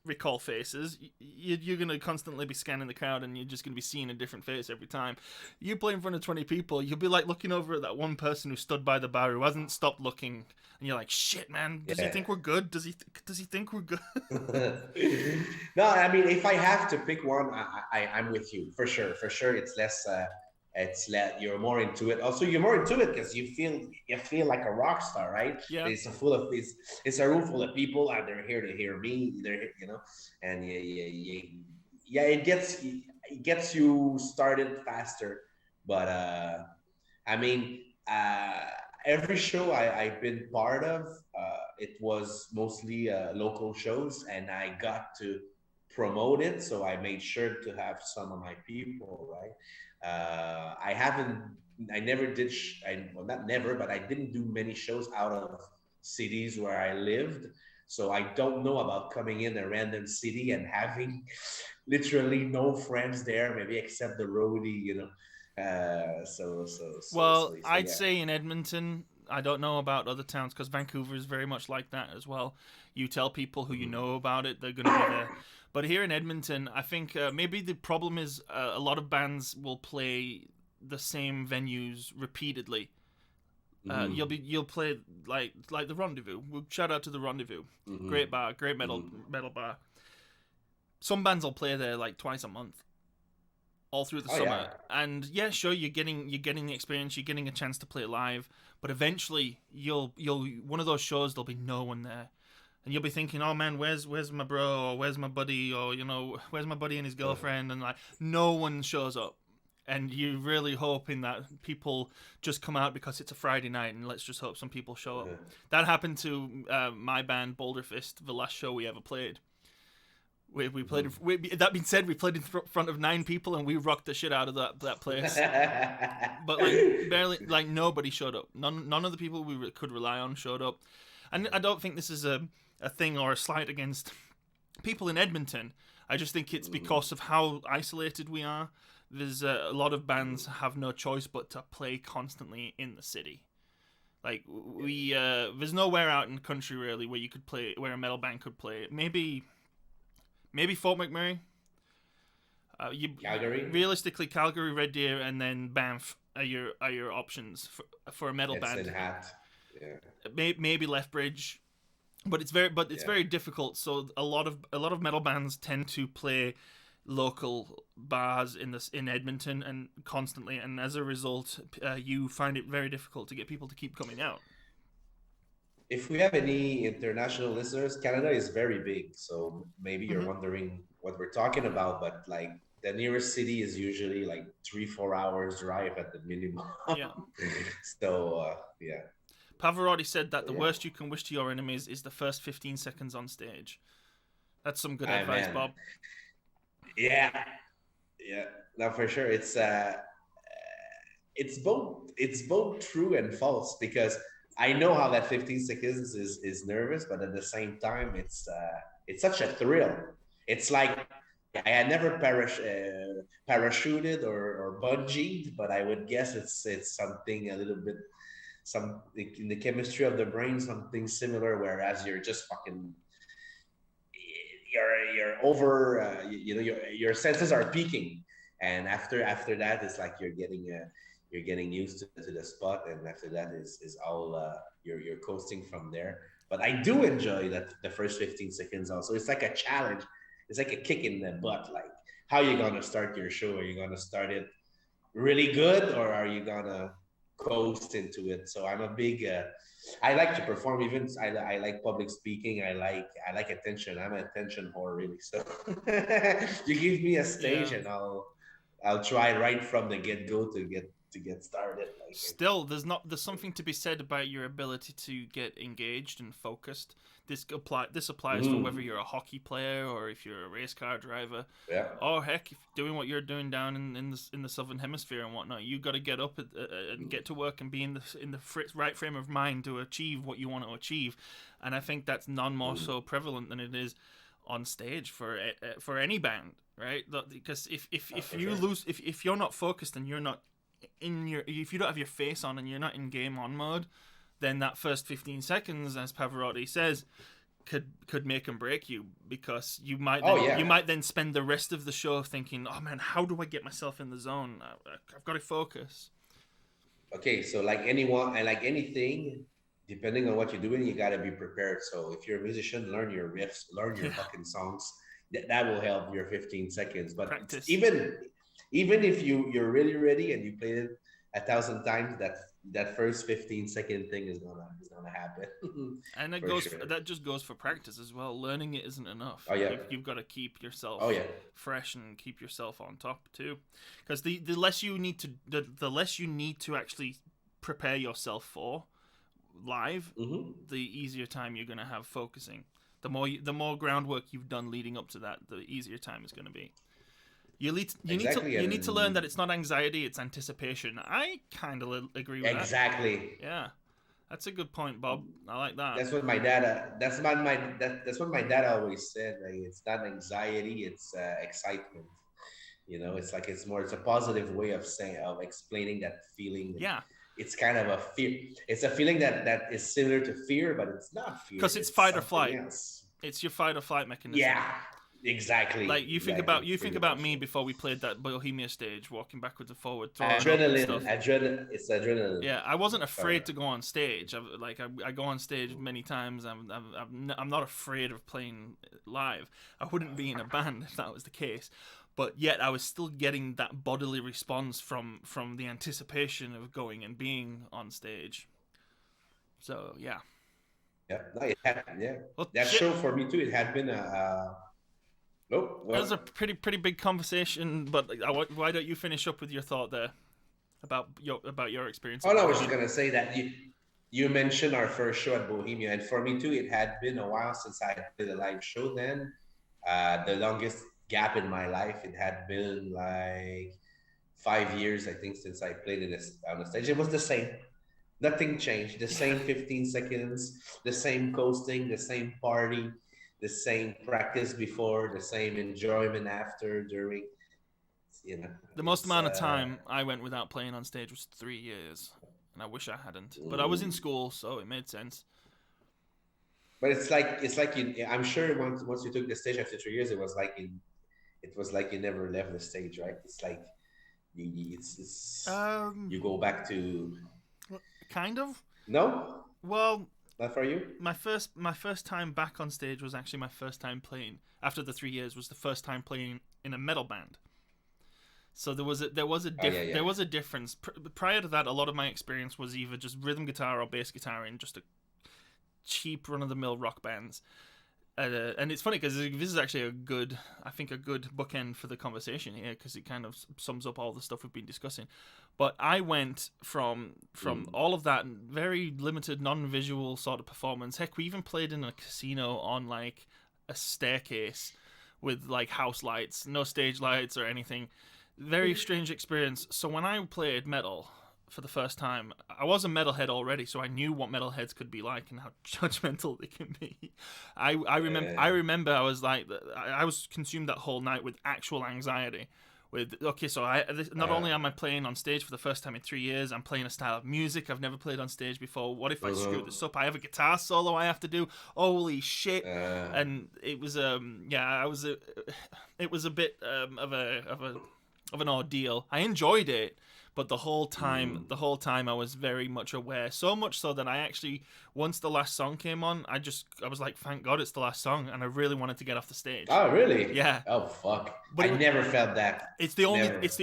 Speaker 1: recall faces. You're gonna constantly be scanning the crowd, and you're just gonna be seeing a different face every time. You play in front of 20 people, you'll be like looking over at that one person who stood by the bar who hasn't stopped looking, and you're like, shit, man, does he think we're good? Does he think we're good?
Speaker 2: No, I mean, if I have to pick one, I'm with you for sure. For sure, it's less. You're more into it. Also, you're more into it because you feel like a rock star, right?
Speaker 1: Yeah.
Speaker 2: It's a room full of people, and they're here to hear me. And it gets you started faster. But I mean, every show I've been part of, it was mostly local shows, and I got to promote it, so I made sure to have some of my people, right? I never did, well, not never, but I didn't do many shows out of cities where I lived. So I don't know about coming in a random city and having literally no friends there, maybe except the roadie,
Speaker 1: Well,
Speaker 2: yeah.
Speaker 1: I'd say in Edmonton, I don't know about other towns, because Vancouver is very much like that as well. You tell people who you know about it, they're going to be there. But here in Edmonton, I think maybe the problem is a lot of bands will play the same venues repeatedly. You'll play like the Rendezvous. We'll shout out to the Rendezvous. Great bar, great metal bar. Some bands will play there like twice a month. all through the
Speaker 2: Oh
Speaker 1: summer.
Speaker 2: yeah.
Speaker 1: And yeah, sure, you're getting the experience, you're getting a chance to play it live, but eventually you'll one of those shows there'll be no one there. And you'll be thinking, oh man, where's my bro, or where's my buddy, or where's my buddy and his girlfriend, and like no one shows up. And you're really hoping that people just come out because it's a Friday night, and let's just hope some people show up. That happened to my band Boulder Fist, the last show we ever played. We played. That being said, we played in front of 9 people, and we rocked the shit out of that place. But like barely, like nobody showed up. None of the people we could rely on showed up. And I don't think this is a thing or a slight against people in Edmonton. I just think it's because of how isolated we are. There's a lot of bands have no choice but to play constantly in the city. Like we, there's nowhere out in the country really where you could play, where a metal band could play. Maybe Fort McMurray.
Speaker 2: Calgary.
Speaker 1: Realistically, Calgary, Red Deer, and then Banff are your options for a metal band.
Speaker 2: Yeah.
Speaker 1: Maybe Lethbridge, but it's very difficult. So a lot of metal bands tend to play local bars in Edmonton and constantly, and as a result, you find it very difficult to get people to keep coming out.
Speaker 2: If we have any international listeners, Canada is very big, so maybe you're wondering what we're talking about, but like the nearest city is usually like 3-4 hours drive at the minimum.
Speaker 1: Yeah.
Speaker 2: So yeah.
Speaker 1: Pavarotti said that the worst you can wish to your enemies is the first 15 seconds on stage. That's some good advice,
Speaker 2: man.
Speaker 1: Bob.
Speaker 2: Yeah, no, for sure. It's both true and false, because I know how that 15 seconds is nervous, but at the same time, it's such a thrill. It's like I had never parachuted or bungeed, but I would guess it's something a little bit, some in the chemistry of the brain, something similar. Whereas you're just fucking, you're over, your senses are peaking, and after that, it's like you're getting used to the spot, and after that is all you're coasting from there. But I do enjoy that the first 15 seconds also. It's like a challenge. It's like a kick in the butt. Like, how you gonna start your show? Are you gonna start it really good, or are you gonna coast into it? So I'm a big I like to perform. Even I like public speaking. I like attention. I'm an attention whore, really. So you give me a stage, and I'll try right from the get-go to get started. Like,
Speaker 1: still, there's something to be said about your ability to get engaged and focused. This applies for whether you're a hockey player or if you're a race car driver.
Speaker 2: Yeah.
Speaker 1: Or heck, if you're doing what you're doing down in the southern hemisphere and whatnot, you got to get up and get to work and be in the right frame of mind to achieve what you want to achieve. And I think that's none more so prevalent than it is on stage for any band, right? Because if you lose, if you're not focused and you're not if you don't have your face on and you're not in game on mode, then that first 15 seconds, as Pavarotti says, could make and break you, because you might then spend the rest of the show thinking, oh man, how do I get myself in the zone? I've got to focus.
Speaker 2: Okay, so like anyone and like anything, depending on what you're doing, you got to be prepared. So if you're a musician, learn your riffs, learn your fucking songs. That will help your 15 seconds. But
Speaker 1: practice.
Speaker 2: Even if you're really ready and you played it 1,000 times, that first 15-second thing is gonna happen.
Speaker 1: And that just goes for practice as well. Learning it isn't enough.
Speaker 2: Oh yeah.
Speaker 1: You've got to keep yourself fresh and keep yourself on top too. Because the less you need to actually prepare yourself for live, the easier time you're gonna have focusing. The more groundwork you've done leading up to that, the easier time is gonna be. You need to learn that it's not anxiety, it's anticipation. I kind of agree with that.
Speaker 2: Exactly.
Speaker 1: Yeah, that's a good point, Bob. I like that.
Speaker 2: That's what my dad. That's what my dad always said. Like, it's not anxiety, it's excitement. It's like it's a positive way of explaining that feeling.
Speaker 1: Yeah.
Speaker 2: It's kind of a fear. It's a feeling that is similar to fear, but it's not fear.
Speaker 1: Because it's fight or flight. It's your fight or flight mechanism.
Speaker 2: Yeah. Exactly.
Speaker 1: Like you think
Speaker 2: Exactly.
Speaker 1: think
Speaker 2: Pretty
Speaker 1: about
Speaker 2: much
Speaker 1: me
Speaker 2: so.
Speaker 1: before we played that Bohemia stage, walking backwards and forward, throwing up and
Speaker 2: Adrenaline,
Speaker 1: stuff.
Speaker 2: it's adrenaline.
Speaker 1: Yeah, I wasn't
Speaker 2: Sorry.
Speaker 1: afraid to go on stage. I go on stage many times. I'm not afraid of playing live. I wouldn't be in a band if that was the case. But yet I was still getting that bodily response from the anticipation of going and being on stage. So yeah.
Speaker 2: Yeah, no, it had, yeah.
Speaker 1: Well,
Speaker 2: That
Speaker 1: shit.
Speaker 2: show for me too. It had been nope.
Speaker 1: That was a
Speaker 2: What?
Speaker 1: pretty big conversation. But why don't you finish up with your thought there about your experience?
Speaker 2: Oh no, I was just gonna say that you mentioned our first show at Bohemia, and for me too, it had been a while since I did a live show. Then, the longest gap in my life, it had been like 5 years, I think, since I played on a stage. It was the same. Nothing changed. The same 15 seconds, the same coasting, the same party, the same practice before, the same enjoyment after, during. You know,
Speaker 1: The most
Speaker 2: it's
Speaker 1: amount of time I went without playing on stage was 3 years, and I wish I hadn't. But I was in
Speaker 2: mm.
Speaker 1: school, so it made sense.
Speaker 2: But it's like you. I'm sure once you took the stage after 3 years, it was like you never left the stage, right? It's like it's you go back to
Speaker 1: Kind of.
Speaker 2: no,
Speaker 1: Well,
Speaker 2: not for you.
Speaker 1: my first time back on stage was actually my first time playing. After the 3 years, was the first time playing in a metal band. So there was a
Speaker 2: Yeah.
Speaker 1: there was a difference. Prior to that, a lot of my experience was either just rhythm guitar or bass guitar in just a cheap run of the mill rock bands. And it's funny because this is actually a good bookend for the conversation here, because it kind of sums up all the stuff we've been discussing. But I went from all of that very limited non-visual sort of performance. Heck, we even played in a casino on like a staircase with like house lights, no stage lights or anything. Very strange experience. So when I played metal for the first time, I was a metalhead already, so I knew what metalheads could be like and how judgmental they can be. I remember I was like, I was consumed that whole night with actual anxiety. With okay, so not only am I playing on stage for the first time in 3 years, I'm playing a style of music I've never played on stage before. What if I screw this up? I have a guitar solo I have to do. Holy shit! And it was it was a bit of an ordeal. I enjoyed it, but the whole time I was very much aware. So much so that I actually, once the last song came on, I was like, thank God it's the last song, and I really wanted to get off the stage.
Speaker 2: Oh really?
Speaker 1: Yeah.
Speaker 2: Oh fuck!
Speaker 1: But
Speaker 2: I never felt that.
Speaker 1: It's the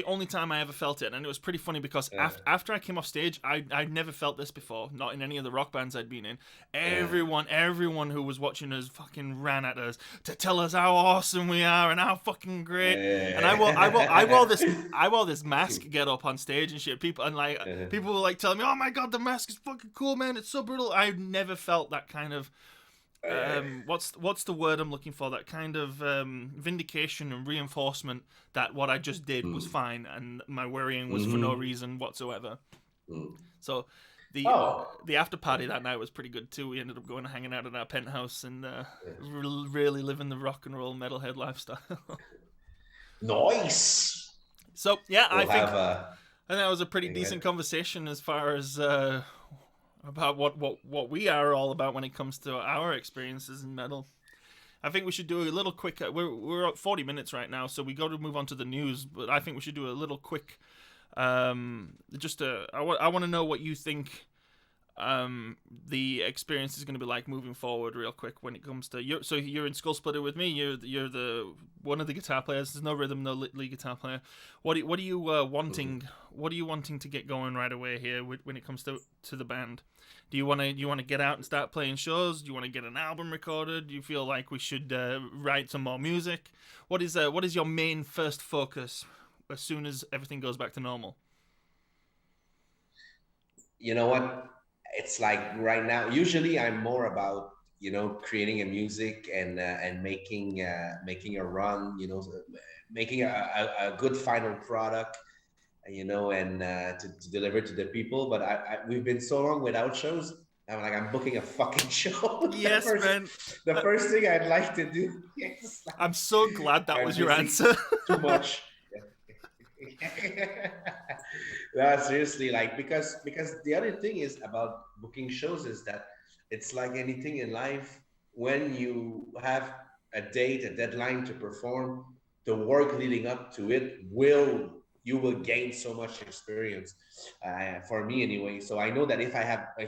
Speaker 1: only time I ever felt it, and it was pretty funny because after I came off stage, I'd never felt this before, not in any of the rock bands I'd been in. Everyone who was watching us fucking ran at us to tell us how awesome we are and how fucking great. And I wore this mask get up on stage and shit. People were like telling me, "Oh my god, the mask is fucking cool, man! It's so brutal." I never felt that kind of. What's the word I'm looking for? That kind of vindication and reinforcement that what I just did was fine and my worrying was for no reason whatsoever. So the after party that night was pretty good too. We ended up going and hanging out at our penthouse and really living the rock and roll metalhead lifestyle.
Speaker 2: Nice.
Speaker 1: So yeah,
Speaker 2: I think
Speaker 1: that was a pretty decent conversation as far as about what we are all about when it comes to our experiences in metal. I think we should do a little quick. We're at 40 minutes right now, so we got to move on to the news. But I think we should do a little quick. I want to know what you think. The experience is going to be like moving forward, real quick, when it comes to you. So you're in Skullsplitter with me. You're the one of the guitar players. There's no rhythm, no lead guitar player. What are you wanting? What are you wanting to get going right away here when it comes to the band? Do you want to get out and start playing shows? Do you want to get an album recorded? Do you feel like we should write some more music? What is your main first focus as soon as everything goes back to normal?
Speaker 2: You know what? It's like right now. Usually, I'm more about creating a music and making a run. Making a good final product. And to deliver to the people. But we've been so long without shows. I'm booking a fucking show.
Speaker 1: Yes, man.
Speaker 2: The first thing I'd like to do. Is
Speaker 1: I'm so glad that was your answer.
Speaker 2: Too much. No, seriously, because the other thing is about booking shows is that it's like anything in life. When you have a date, a deadline to perform, the work leading up to it you will gain so much experience, for me anyway. So I know that if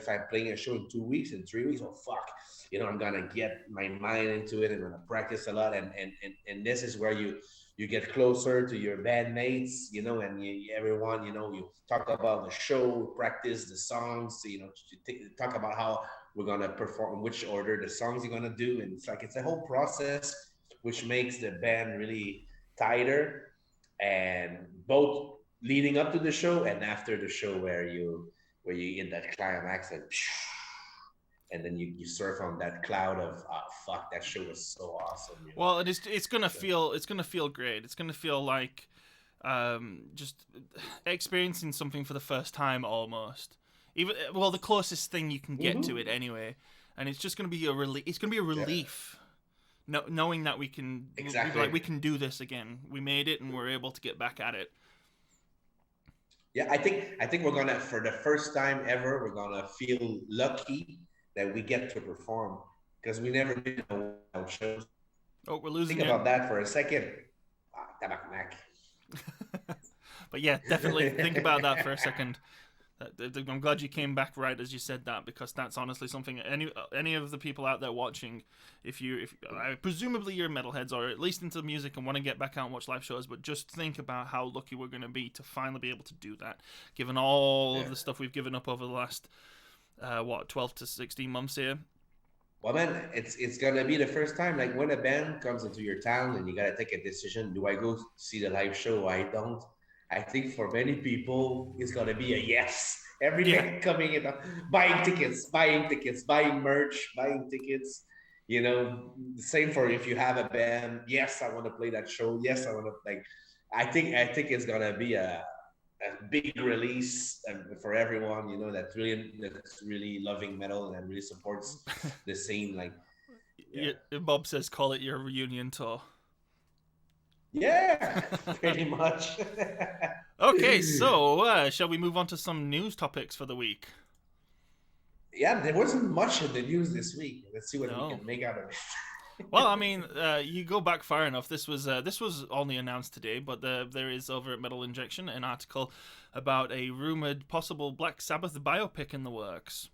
Speaker 2: I'm playing a show in 2 weeks, in 3 weeks, oh fuck, I'm gonna get my mind into it, and I'm gonna practice a lot, and this is where you get closer to your bandmates, and everyone, you talk about the show, practice the songs, talk about how we're gonna perform, which order the songs you're gonna do, and it's a whole process, which makes the band really tighter, and both leading up to the show and after the show, where you hit that climax, and then you surf on that cloud of, oh fuck, that show was so awesome.
Speaker 1: Well, it's gonna feel great. It's gonna feel like just experiencing something for the first time almost. Even the closest thing you can get to it anyway, and it's just gonna be a relief. It's gonna be a relief. No, knowing that we can we can do this again. We made it, and we're able to get back at it.
Speaker 2: Yeah, I think we're gonna, for the first time ever, we're gonna feel lucky that we get to perform, because we never did no shows.
Speaker 1: Oh, we're losing.
Speaker 2: Think about that for a second. Titanomachy.
Speaker 1: But yeah, definitely think about that for a second. I'm glad you came back right as you said that, because that's honestly something any of the people out there watching, if presumably you're metalheads or at least into music and want to get back out and watch live shows, but just think about how lucky we're going to be to finally be able to do that, given all of the stuff we've given up over the last 12 to 16 months here.
Speaker 2: Well, man, it's gonna be the first time, like, when a band comes into your town and you gotta take a decision: do I go see the live show or I don't? I think for many people, it's gonna be a yes. Everything coming in, buying tickets, buying merch, buying tickets. Same for if you have a band. Yes, I want to play that show. Yes, I want to, like. I think it's gonna be a big release for everyone. That's really loving metal and really supports the scene. Like,
Speaker 1: Bob says, call it your reunion tour.
Speaker 2: Yeah, pretty much.
Speaker 1: Okay, so shall we move on to some news topics for the week?
Speaker 2: Yeah, there wasn't much in the news this week. Let's see what we can make out of it.
Speaker 1: Well, I mean, you go back far enough. This was only announced today, but there is over at Metal Injection an article about a rumored possible Black Sabbath biopic in the works.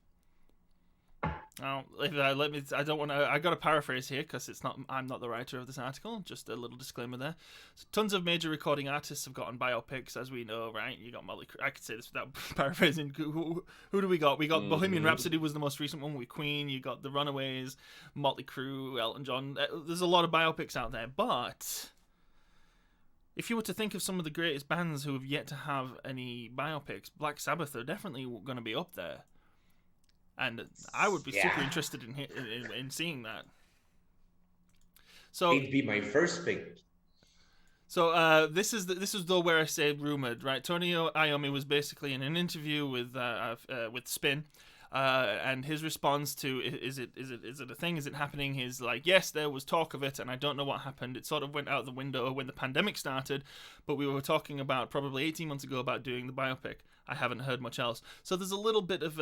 Speaker 1: Now, I don't want to. I got to paraphrase here because I'm not the writer of this article. Just a little disclaimer there. So, tons of major recording artists have gotten biopics, as we know, right? You got Molly. I could say this without paraphrasing. Who do we got? We got Bohemian Rhapsody was the most recent one with Queen. You got the Runaways, Motley Crue, Elton John. There's a lot of biopics out there, but if you were to think of some of the greatest bands who have yet to have any biopics, Black Sabbath are definitely going to be up there. And I would be super interested in seeing that. So
Speaker 2: it'd be my first pick.
Speaker 1: So this is though where I say rumored, right? Tony Iommi was basically in an interview with Spin, and his response to is it a thing? Is it happening? He's like, yes, there was talk of it, and I don't know what happened. It sort of went out the window when the pandemic started, but we were talking about probably 18 months ago about doing the biopic. I haven't heard much else. So there's a little bit of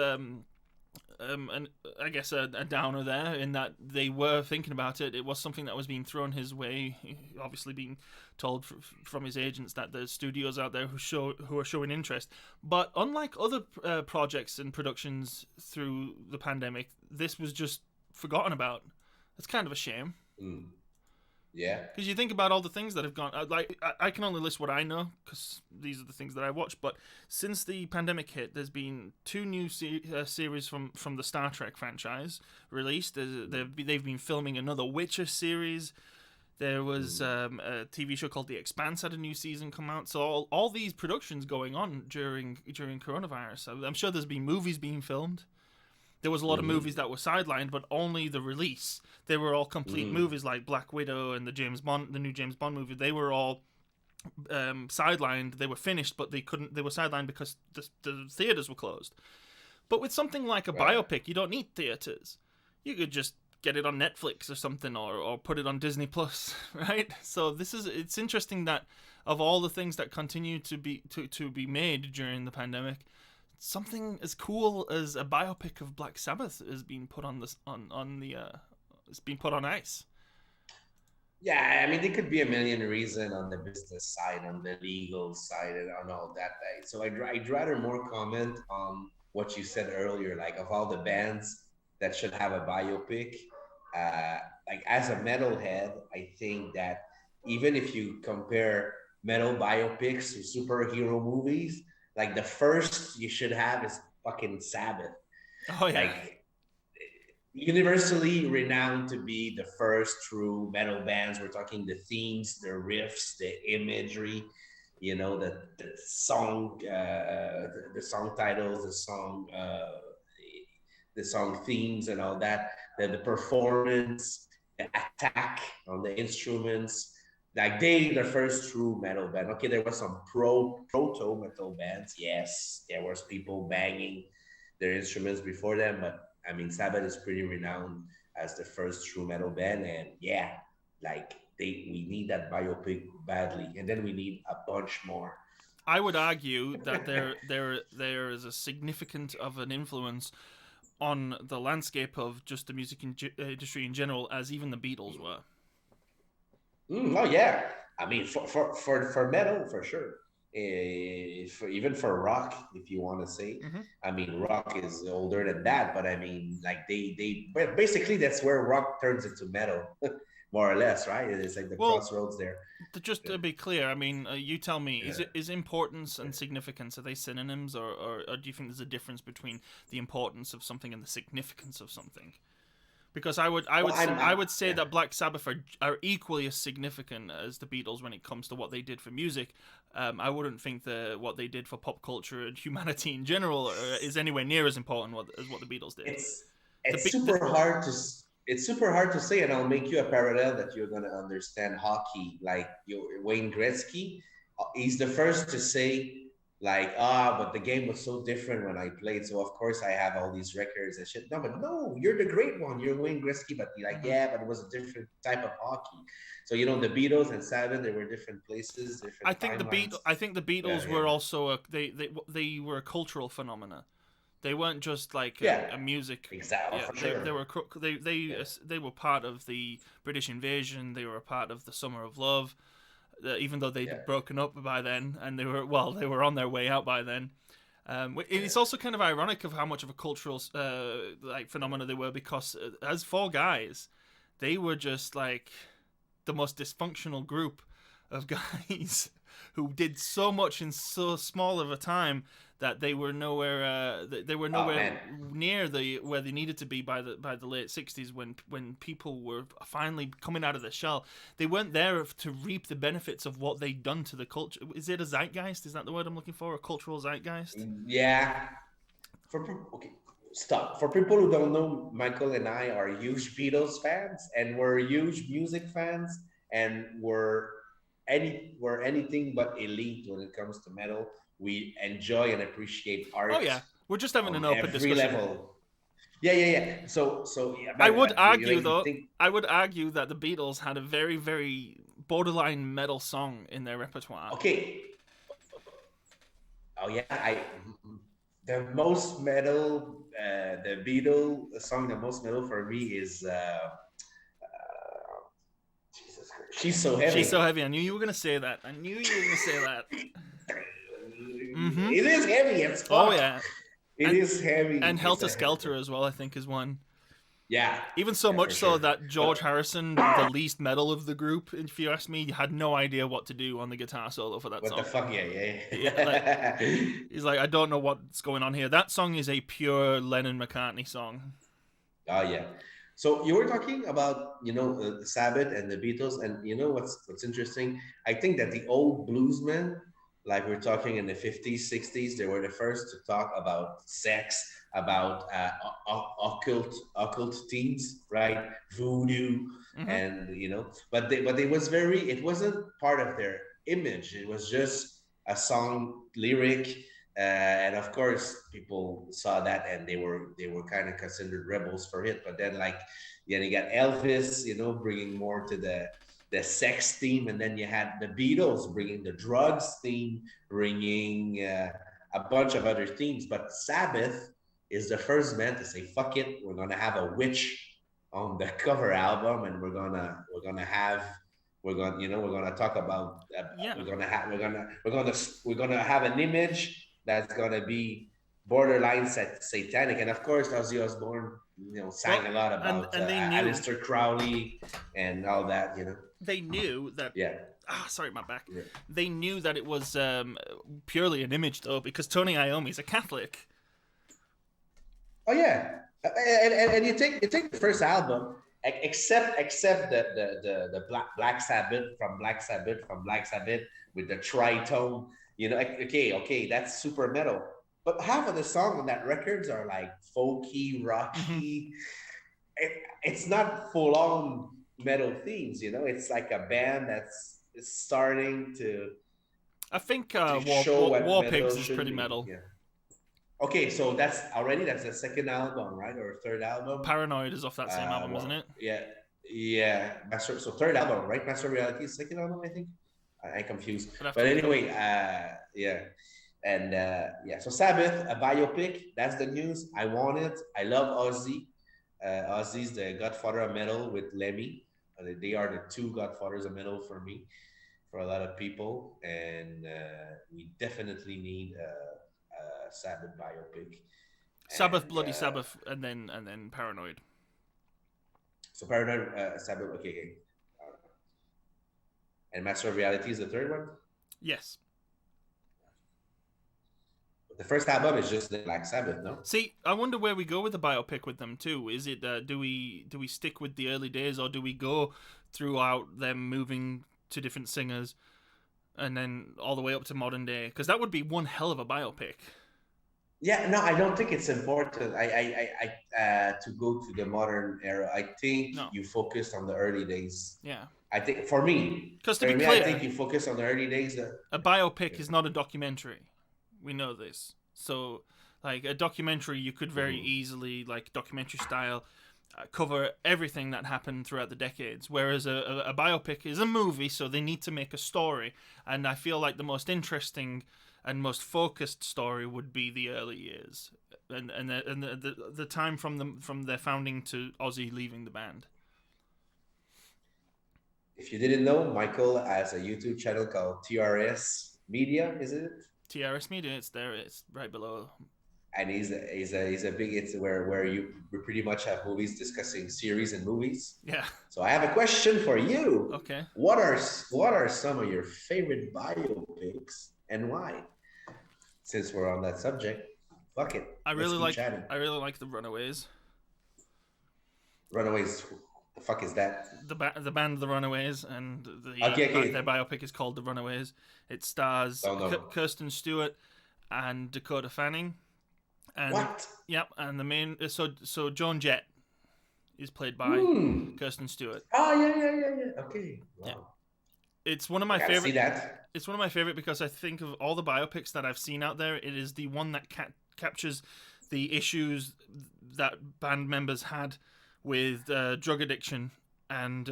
Speaker 1: and I guess a downer there in that they were thinking about it. It was something that was being thrown his way, obviously being told from his agents that there's studios out there who are showing interest. But unlike other projects and productions through the pandemic, this was just forgotten about. It's kind of a shame.
Speaker 2: Yeah.
Speaker 1: Because you think about all the things that have gone... I can only list what I know, because these are the things that I watch. But since the pandemic hit, there's been 2 new series from the Star Trek franchise released. They've been filming another Witcher series. There was a TV show called The Expanse had a new season come out. So all these productions going on during coronavirus. So I'm sure there's been movies being filmed. There was a lot of movies that were sidelined, but only the release. They were all complete movies, like Black Widow and the new James Bond movie. They were all sidelined. They were finished, but they were sidelined because the theaters were closed. But with something like a biopic, you don't need theaters. You could just get it on Netflix or something, or put it on Disney Plus, right? So it's interesting that of all the things that continue to be made during the pandemic, something as cool as a biopic of Black Sabbath is being put on it's being put on ice.
Speaker 2: Yeah, I mean, there could be a million reasons on the business side, on the legal side, and on all that. So I'd rather more comment on what you said earlier, like of all the bands that should have a biopic. Uh, like as a metalhead, I think that even if you compare metal biopics to superhero movies, like the first you should have is fucking Sabbath.
Speaker 1: Oh yeah.
Speaker 2: Like universally renowned to be the first true metal bands. We're talking the themes, the riffs, the imagery, the song, the song titles, the song themes, and all that. The performance, the attack on the instruments. Like the first true metal band. Okay, there was some proto metal bands. Yes, there was people banging their instruments before them, but I mean, Sabbath is pretty renowned as the first true metal band, and yeah, like we need that biopic badly, and then we need a bunch more.
Speaker 1: I would argue that there is a significant of an influence on the landscape of just the music industry in general as even the Beatles were.
Speaker 2: Oh yeah, I mean for metal for sure. Even for rock, if you want to say,
Speaker 1: Mm-hmm.
Speaker 2: I mean, rock is older than that, but I mean, like but basically that's where rock turns into metal, more or less, right? It's like the
Speaker 1: Well,
Speaker 2: crossroads there.
Speaker 1: just to be clear, I mean, you tell me,
Speaker 2: Yeah.
Speaker 1: is importance and significance, are they synonyms, or do you think there's a difference between the importance of something and the significance of something? Because
Speaker 2: Well,
Speaker 1: I would say
Speaker 2: yeah.
Speaker 1: that Black Sabbath are equally as significant as the Beatles when it comes to what they did for music. I wouldn't think that what they did for pop culture and humanity in general is anywhere near as important as what the Beatles did.
Speaker 2: it's
Speaker 1: The,
Speaker 2: it's super hard to it's super hard to say, and I'll make you a parallel that you're gonna understand hockey. Like Wayne Gretzky, he's the first to say like, but the game was so different when I played, so of course I have all these records and shit. No, but no, you're the great one. You're Wayne Gretzky, but you're like,
Speaker 1: Mhm.
Speaker 2: yeah, but it was a different type of hockey. So the Beatles and Sabbath, they were different places, different timelines.
Speaker 1: I think the
Speaker 2: Yeah,
Speaker 1: Beatles
Speaker 2: yeah,
Speaker 1: were also they were a cultural phenomena. They weren't just like
Speaker 2: yeah.
Speaker 1: a music.
Speaker 2: Exactly,
Speaker 1: Yeah,
Speaker 2: for sure.
Speaker 1: they were
Speaker 2: Yeah.
Speaker 1: they were part of the British invasion. They were a part of the Summer of Love. Even though
Speaker 2: Yeah.
Speaker 1: they'd broken up by then, and they were on their way out by then. It's also kind of ironic of how much of a cultural like phenomena they were, because as four guys, they were just like the most dysfunctional group of guys who did so much in so small of a time that they were nowhere they were
Speaker 2: Oh
Speaker 1: nowhere
Speaker 2: man.
Speaker 1: near the where they needed to be by the late 60s, when people were finally coming out of the shell. They weren't there to reap the benefits of what they'd done to the culture. Is it a zeitgeist? Is that the word I'm looking for? A cultural zeitgeist?
Speaker 2: Yeah. Okay, stop. For people who don't know, Michael and I are huge Beatles fans, and we're huge music fans, and we're anything but elite when it comes to metal. We enjoy and appreciate
Speaker 1: Oh
Speaker 2: art
Speaker 1: yeah, we're just having
Speaker 2: on
Speaker 1: an open
Speaker 2: every
Speaker 1: discussion here.
Speaker 2: level. Yeah, yeah, yeah. So yeah,
Speaker 1: I
Speaker 2: but
Speaker 1: would argue,
Speaker 2: like you
Speaker 1: though,
Speaker 2: think,
Speaker 1: I would argue that the Beatles had a very, very borderline metal song in their repertoire.
Speaker 2: okay. Oh yeah, I the most metal, the Beatle song, the most metal for me is Jesus Christ. She's so
Speaker 1: She's so
Speaker 2: heavy.
Speaker 1: heavy. I knew you were gonna say that. I knew you were gonna say that. Mm-hmm.
Speaker 2: It is heavy as
Speaker 1: Oh
Speaker 2: fuck.
Speaker 1: yeah,
Speaker 2: It
Speaker 1: and
Speaker 2: is heavy. It's
Speaker 1: Helter
Speaker 2: a
Speaker 1: Skelter as well, I think, is one.
Speaker 2: yeah,
Speaker 1: Even so
Speaker 2: yeah,
Speaker 1: much
Speaker 2: for
Speaker 1: so
Speaker 2: sure.
Speaker 1: that George
Speaker 2: But
Speaker 1: Harrison, the least metal of the group, if you ask me, had no idea what to do on the guitar solo for that
Speaker 2: what the
Speaker 1: song.
Speaker 2: fuck? Yeah,
Speaker 1: Yeah, like
Speaker 2: yeah.
Speaker 1: he's like, I don't know what's going on here. That song is a pure Lennon McCartney song.
Speaker 2: Oh yeah. So you were talking about the Sabbath and the Beatles, and what's interesting? I think that the old bluesmen, like we're talking in the 50s, 60s, they were the first to talk about sex, about occult themes, right? Voodoo,
Speaker 1: Mm-hmm.
Speaker 2: and but it wasn't part of their image. It was just a song lyric, and of course people saw that and they were kind of considered rebels for it. But then you got Elvis bringing more to the sex theme, and then you had the Beatles bringing the drugs theme, bringing a bunch of other themes. But Sabbath is the first band to say fuck it, we're gonna have a witch on the cover album, and we're gonna have we're gonna talk about.
Speaker 1: Yeah.
Speaker 2: We're gonna have an image that's gonna be borderline satanic, and of course, Ozzy Osbourne, sang a lot about
Speaker 1: and they knew
Speaker 2: Aleister Crowley and all that.
Speaker 1: they knew that.
Speaker 2: Yeah.
Speaker 1: Sorry, my back.
Speaker 2: Yeah.
Speaker 1: They knew that it was purely an image, though, because Tony Iommi's a Catholic.
Speaker 2: Oh yeah, and you take the first album, except the Black Sabbath from Black Sabbath with the tritone. Okay, that's super metal. But half of the songs on that records are like folky, rocky. It's not full on metal themes. It's like a band that's starting to.
Speaker 1: I think
Speaker 2: show what
Speaker 1: War
Speaker 2: metal
Speaker 1: Pigs is
Speaker 2: should
Speaker 1: pretty
Speaker 2: be.
Speaker 1: metal.
Speaker 2: Yeah. Okay, so that's the second album, right, or third album?
Speaker 1: Paranoid is off that same album, isn't it?
Speaker 2: Yeah. So third album, right? Master of Reality is second album, I think. I'm confused, but anyway, yeah, and So Sabbath, a biopic. That's the news. I want it. I love Ozzy. Ozzy's the godfather of metal with Lemmy. They are the two godfathers of metal for me, for a lot of people, and we definitely need Sabbath biopic.
Speaker 1: Sabbath, Bloody Sabbath, and then Paranoid.
Speaker 2: So Paranoid, Sabbath, okay. And Master of Reality is the third one?
Speaker 1: Yes.
Speaker 2: The first album is just the Black Sabbath, no?
Speaker 1: See, I wonder where we go with the biopic with them too. Is it do we stick with the early days, or do we go throughout them moving to different singers, and then all the way up to modern day? Because that would be one hell of a biopic.
Speaker 2: Yeah, no, I don't think it's important. To go to the modern era. I think you focused on the early days.
Speaker 1: Yeah.
Speaker 2: I think for me,
Speaker 1: because to be clear,
Speaker 2: I think you focus on the early days.
Speaker 1: A biopic is not a documentary. We know this. So, like a documentary, you could very easily, like documentary style, cover everything that happened throughout the decades. Whereas a biopic is a movie, so they need to make a story. And I feel like the most interesting and most focused story would be the early years, and the time from their founding to Ozzy leaving the band.
Speaker 2: If you didn't know, Michael has a YouTube channel called TRS Media, is it?
Speaker 1: TRS Media, it's there. It's right below.
Speaker 2: And he's a big. It's where we pretty much have movies discussing series and movies.
Speaker 1: Yeah.
Speaker 2: So I have a question for you.
Speaker 1: Okay.
Speaker 2: What are some of your favorite biopics and why? Since we're on that subject, fuck it.
Speaker 1: I really like the Runaways.
Speaker 2: Runaways. The fuck is that?
Speaker 1: The band The Runaways, and their biopic is called The Runaways. It stars Kirsten Stewart and Dakota Fanning. And,
Speaker 2: what?
Speaker 1: Yep, and the main so Joan Jett is played by Kirsten Stewart.
Speaker 2: Oh yeah. Okay. Wow.
Speaker 1: Yeah. It's one of my favorite.
Speaker 2: See that?
Speaker 1: It's one of my favorite because I think of all the biopics that I've seen out there, it is the one that captures the issues that band members had with drug addiction and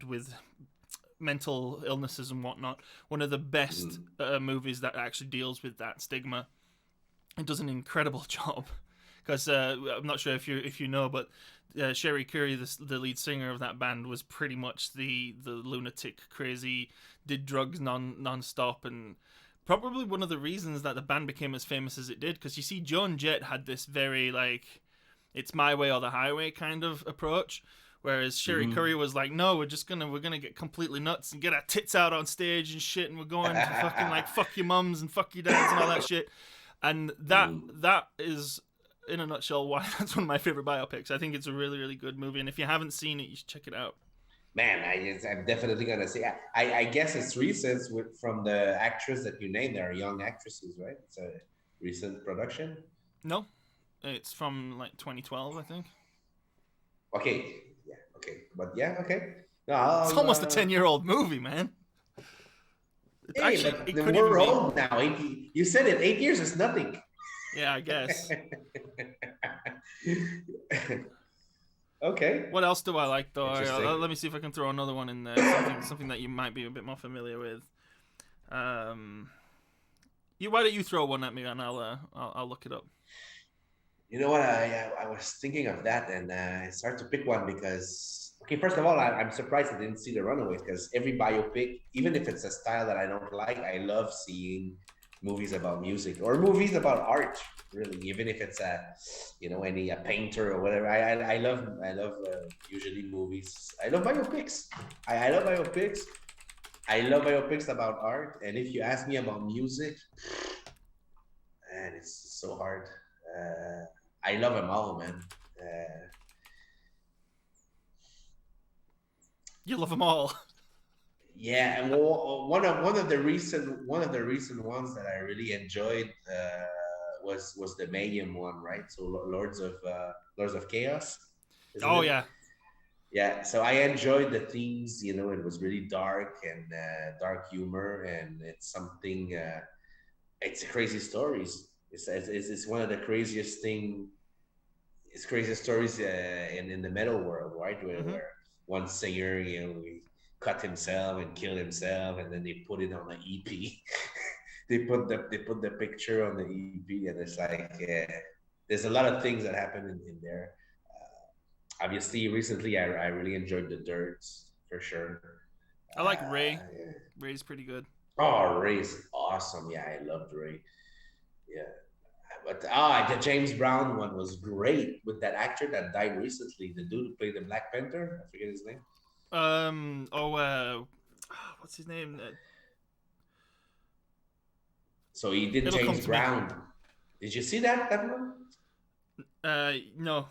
Speaker 1: with mental illnesses and whatnot. One of the best movies that actually deals with that stigma. It does an incredible job because I'm not sure if you know, but Sherry Curry, the lead singer of that band, was pretty much the lunatic, crazy, did drugs non-stop, and probably one of the reasons that the band became as famous as it did. Because you see, Joan Jett had this very like, it's my way or the highway kind of approach, whereas Sherry Curry was like, no, we're gonna get completely nuts and get our tits out on stage and shit, and we're going to fucking like fuck your mums and fuck your dads and all that shit. And that is, in a nutshell, why that's one of my favorite biopics. I think it's a really, really good movie, and if you haven't seen it, you should check it out.
Speaker 2: Man, I'm definitely gonna see. I guess it's recent from the actress that you named. There are young actresses, right? It's a recent production.
Speaker 1: No, it's from like 2012, I think.
Speaker 2: Okay, yeah, okay, but yeah, okay. No,
Speaker 1: it's almost a 10-year-old movie, man.
Speaker 2: Hey, actually, but we're old now. You said it. 8 years is nothing.
Speaker 1: Yeah, I guess.
Speaker 2: Okay.
Speaker 1: What else do I like, though? Let me see if I can throw another one in there. Something that you might be a bit more familiar with. Why don't you throw one at me, and I'll look it up.
Speaker 2: You know what? I was thinking of that, and I started to pick one because Okay, first of all, I'm surprised I didn't see The Runaways because every biopic, even if it's a style that I don't like, I love seeing movies about music or movies about art. Really, even if it's a painter or whatever. I love usually movies. I love biopics. I love biopics. I love biopics about art. And if you ask me about music, man, it's so hard. I love them all, man. Uh,
Speaker 1: You love them all.
Speaker 2: Yeah, and one of the recent ones that I really enjoyed was the Mayhem one, right? So Lords of Chaos, isn't
Speaker 1: Oh
Speaker 2: it?
Speaker 1: yeah.
Speaker 2: Yeah. So I enjoyed the themes. It was really dark and dark humor, and it's something. It's crazy stories. It's one of the craziest thing. It's craziest stories in the metal world, right? Where
Speaker 1: Hmm.
Speaker 2: where one singer, he cut himself and killed himself, and then they put it on the EP. they put the picture on the EP, and it's like there's a lot of things that happen in there. Obviously, recently I really enjoyed the Dirt for sure.
Speaker 1: I like Ray.
Speaker 2: Yeah.
Speaker 1: Ray's pretty good.
Speaker 2: Oh, Ray's awesome. Yeah, I loved Ray. Yeah. But the James Brown one was great with that actor that died recently. The dude who played the Black Panther. I forget his name.
Speaker 1: Oh, what's his name?
Speaker 2: So he did
Speaker 1: It'll come
Speaker 2: James
Speaker 1: to me.
Speaker 2: Brown. Did you see that one?
Speaker 1: No.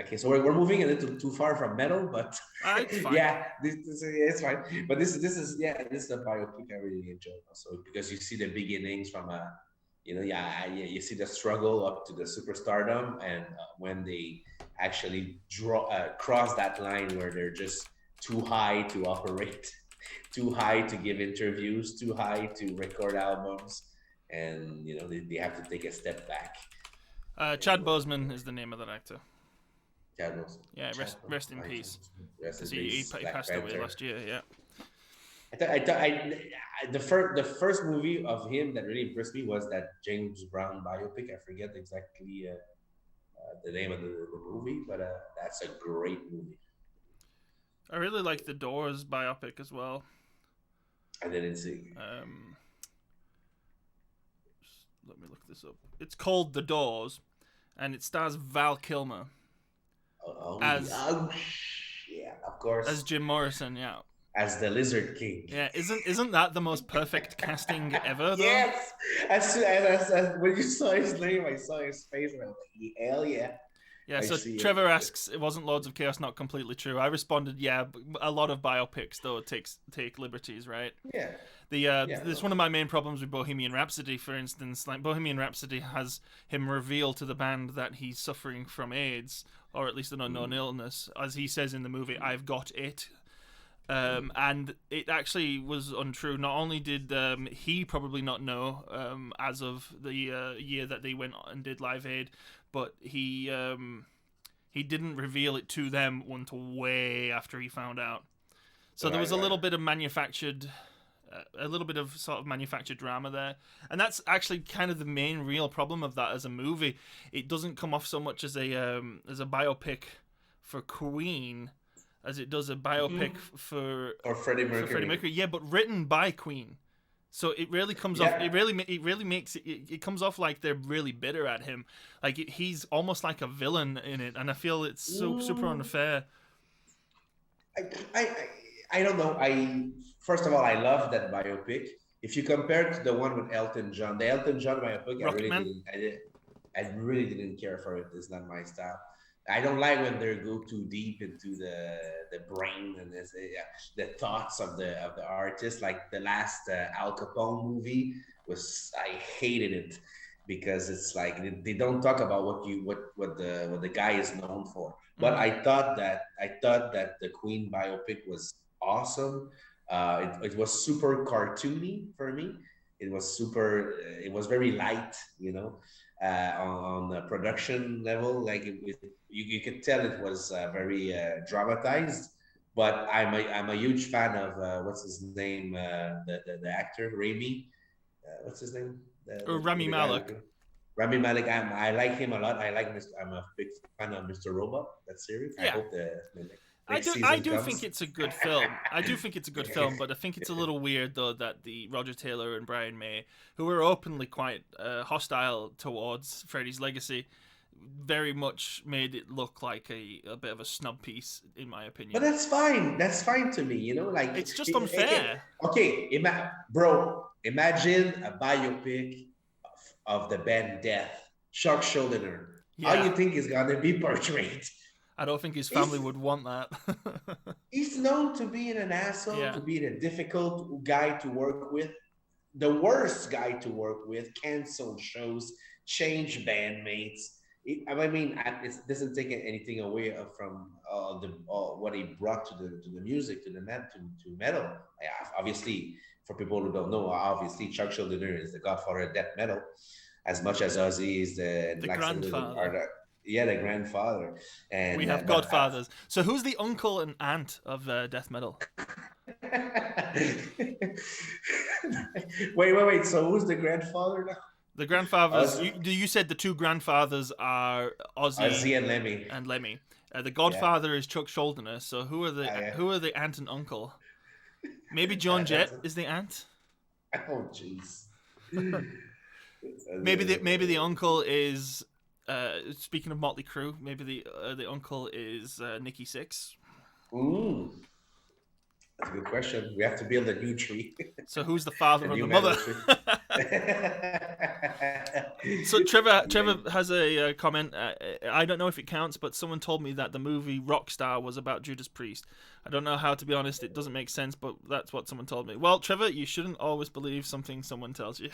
Speaker 2: Okay, so we're moving a little too far from metal, but
Speaker 1: It's fine.
Speaker 2: yeah, it's fine. But this is a biopic I really enjoyed also because you see the beginnings from you see the struggle up to the superstardom, and when they actually cross that line where they're just too high to operate, too high to give interviews, too high to record albums, and they have to take a step back.
Speaker 1: Chad Boseman is the name of that actor.
Speaker 2: Chadwell's
Speaker 1: Yeah,
Speaker 2: Chadwell.
Speaker 1: rest in peace.
Speaker 2: Rest in
Speaker 1: Because he
Speaker 2: peace, Black
Speaker 1: passed away
Speaker 2: Panther.
Speaker 1: last year. Yeah.
Speaker 2: The first movie of him that really impressed me was that James Brown biopic. I forget exactly the name of the movie, but that's a great movie.
Speaker 1: I really like the Doors biopic as well.
Speaker 2: I didn't see.
Speaker 1: Let me look this up. It's called The Doors, and it stars Val Kilmer
Speaker 2: Yeah, of course.
Speaker 1: as Jim Morrison. Yeah.
Speaker 2: As the Lizard King.
Speaker 1: Yeah, isn't that the most perfect casting ever? Though.
Speaker 2: Yes. As when you saw his name, I saw his face, and I was like, hell yeah.
Speaker 1: Yeah, so Trevor asks, it wasn't Lords of Chaos not completely true? I responded, yeah, but a lot of biopics, though, take liberties, right?
Speaker 2: Yeah.
Speaker 1: There's one of my main problems with Bohemian Rhapsody, for instance. Like, Bohemian Rhapsody has him reveal to the band that he's suffering from AIDS, or at least an unknown illness. As he says in the movie, I've got it. And it actually was untrue. Not only did he probably not know as of the year that they went and did Live Aid, but he didn't reveal it to them until way after he found out. So there was a little bit of manufactured drama there, and that's actually kind of the main real problem of that as a movie. It doesn't come off so much as a biopic for Queen as it does a biopic for
Speaker 2: Freddie Mercury.
Speaker 1: Yeah, but written by Queen. So it really comes off. It really makes it. It comes off like they're really bitter at him. Like he's almost like a villain in it, and I feel it's so super unfair.
Speaker 2: I don't know. First of all, I love that biopic. If you compare it to the one with Elton John, the Elton John biopic, I really didn't care for it. It's not my style. I don't like when they go too deep into the brain and the thoughts of the artist. Like the last Al Capone movie I hated it because it's like they don't talk about what the guy is known for. But I thought that the Queen biopic was awesome. It was super cartoony for me. It was very light, on the production level. Like you could tell it was very dramatized. But I'm a huge fan of what's his name, the actor Rami. What's his name?
Speaker 1: Rami Malek.
Speaker 2: Rami Malek, I like him a lot. I'm a big fan of Mr. Robot, that series. I
Speaker 1: Yeah.
Speaker 2: hope the
Speaker 1: I
Speaker 2: next
Speaker 1: I
Speaker 2: season
Speaker 1: do
Speaker 2: comes.
Speaker 1: think it's a good film. I do think it's a good film, but I think it's a little weird though that the Roger Taylor and Brian May, who were openly quite hostile towards Freddy's Legacy, very much made it look like a bit of a snub piece, in my opinion.
Speaker 2: But that's fine. That's fine to me. You know, like
Speaker 1: It's just unfair.
Speaker 2: Okay, bro, imagine a biopic of the band Death, Chuck Schuldiner.
Speaker 1: Yeah.
Speaker 2: How you think is gonna be portrayed?
Speaker 1: I don't think his family would want that.
Speaker 2: He's known to be an asshole,
Speaker 1: Yeah.
Speaker 2: to be a difficult guy to work with, the worst guy to work with, cancel shows, change bandmates. I mean, it doesn't take anything away from what he brought to the music, to metal. Obviously, for people who don't know, obviously Chuck Schuldiner is the godfather of death metal, as much as Ozzy is the
Speaker 1: grandfather.
Speaker 2: The grandfather. And
Speaker 1: we have godfathers. So who's the uncle and aunt of death metal?
Speaker 2: wait. So who's the grandfather now?
Speaker 1: The grandfathers. You said the two grandfathers are
Speaker 2: Ozzy and Lemmy.
Speaker 1: The godfather is Chuck Schuldiner. So who are the aunt and uncle? Maybe Joan Jett is the aunt.
Speaker 2: Oh jeez.
Speaker 1: maybe the uncle is. Speaking of Motley Crue, maybe the uncle is Nikki Sixx.
Speaker 2: That's a good question. We have to build a new tree.
Speaker 1: So who's the father and the mother? So Trevor has a comment. I don't know if it counts, but someone told me that the movie Rockstar was about Judas Priest. I don't know how to be honest. It doesn't make sense, but that's what someone told me. Well, Trevor, you shouldn't always believe something someone tells you.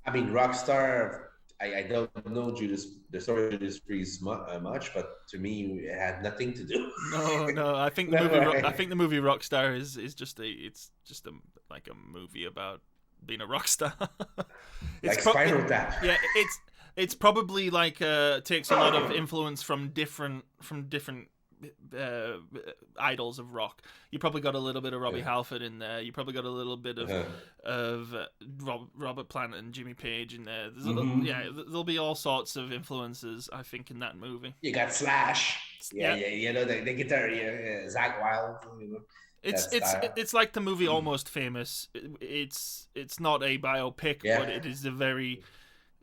Speaker 2: I mean, Rockstar. I don't know the story of Judas Priest much, but to me, it had nothing to do.
Speaker 1: No. I think the movie Rockstar is just like a movie about being a rock star.
Speaker 2: Like Spinal Tap.
Speaker 1: Yeah, it's probably like takes a lot of influence from different idols of rock. You probably got a little bit of Robbie Halford in there. You probably got a little bit of Robert Plant and Jimmy Page in there. There'll be all sorts of influences, I think, in that movie.
Speaker 2: You got Slash. Yeah. You know the guitar. Zach Wild. You know.
Speaker 1: It's like the movie Almost Famous. It's not a biopic, but it is a very,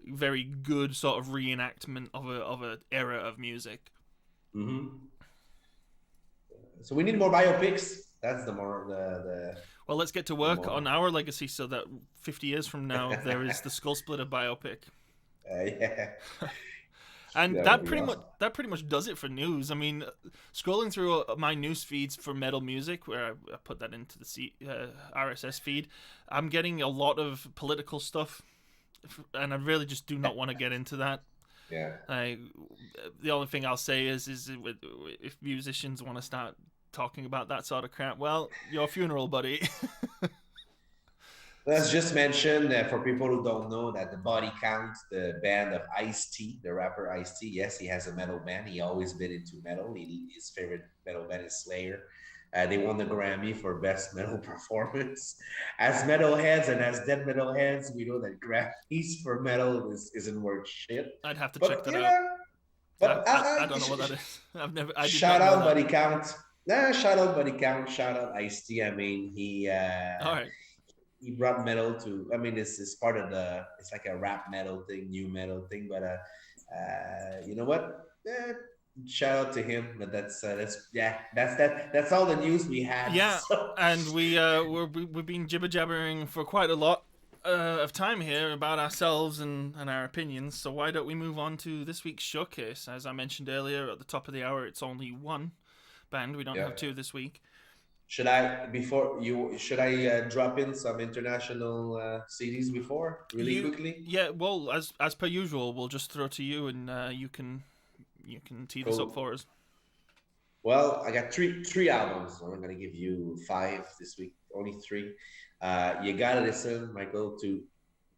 Speaker 1: very good sort of reenactment of a era of music.
Speaker 2: Mm-hmm. So we need more biopics. That's the more the.
Speaker 1: Well, let's get to work on our legacy so that 50 years from now there is the Skullsplitter biopic.
Speaker 2: Yeah.
Speaker 1: And that pretty much does it for news. I mean, scrolling through my news feeds for metal music, where I put that into the RSS feed, I'm getting a lot of political stuff, and I really just do not want to get into that.
Speaker 2: Yeah.
Speaker 1: The only thing I'll say is if musicians want to start talking about that sort of crap, well, your funeral, buddy.
Speaker 2: Let's just mention for people who don't know that the Body Count, the band of Ice-T, the rapper Ice-T, yes, he has a metal band. He always been into metal. His favorite metal band is Slayer. They won the Grammy for Best Metal Performance. As metalheads and as dead metalheads, we know that Grammys for metal isn't worth shit.
Speaker 1: I'd have to check that out.
Speaker 2: But
Speaker 1: I don't know what that is.
Speaker 2: Shout out Body Count. Shout out Body Count. Shout out Ice-T. I mean, he.
Speaker 1: All right.
Speaker 2: He brought metal to. I mean, it's part of the. It's like a rap metal thing, new metal thing. But you know what? Shout out to him. But that's that. That's all the news we had.
Speaker 1: Yeah,
Speaker 2: so.
Speaker 1: And we've been jibber jabbering for quite a lot of time here about ourselves and our opinions. So why don't we move on to this week's showcase? As I mentioned earlier, at the top of the hour, it's only one band. We don't have two this week.
Speaker 2: Should I drop in some international CDs before quickly?
Speaker 1: Yeah, well, as per usual, we'll just throw to you and you can tee this up for us.
Speaker 2: Well, I got three albums. I'm gonna give you 5 this week. Only 3. You gotta listen, Michael, to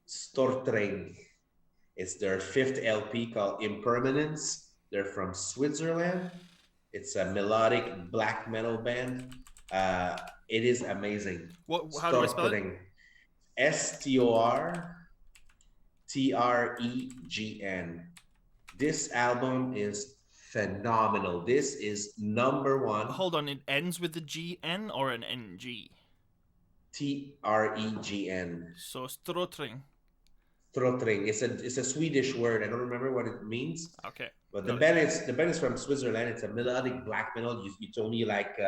Speaker 2: Stortregn. It's their 5th LP called Impermanence. They're from Switzerland. It's a melodic black metal band. It is amazing.
Speaker 1: How do I spell it?
Speaker 2: Stortregn. Tregn. This album is phenomenal. This is number one.
Speaker 1: Hold on, it ends with the GN or an NG?
Speaker 2: Tregn.
Speaker 1: So Stortregn.
Speaker 2: Stortregn. It's a Swedish word. I don't remember what it means.
Speaker 1: Okay.
Speaker 2: But the band is from Switzerland. It's a melodic black metal. You told me like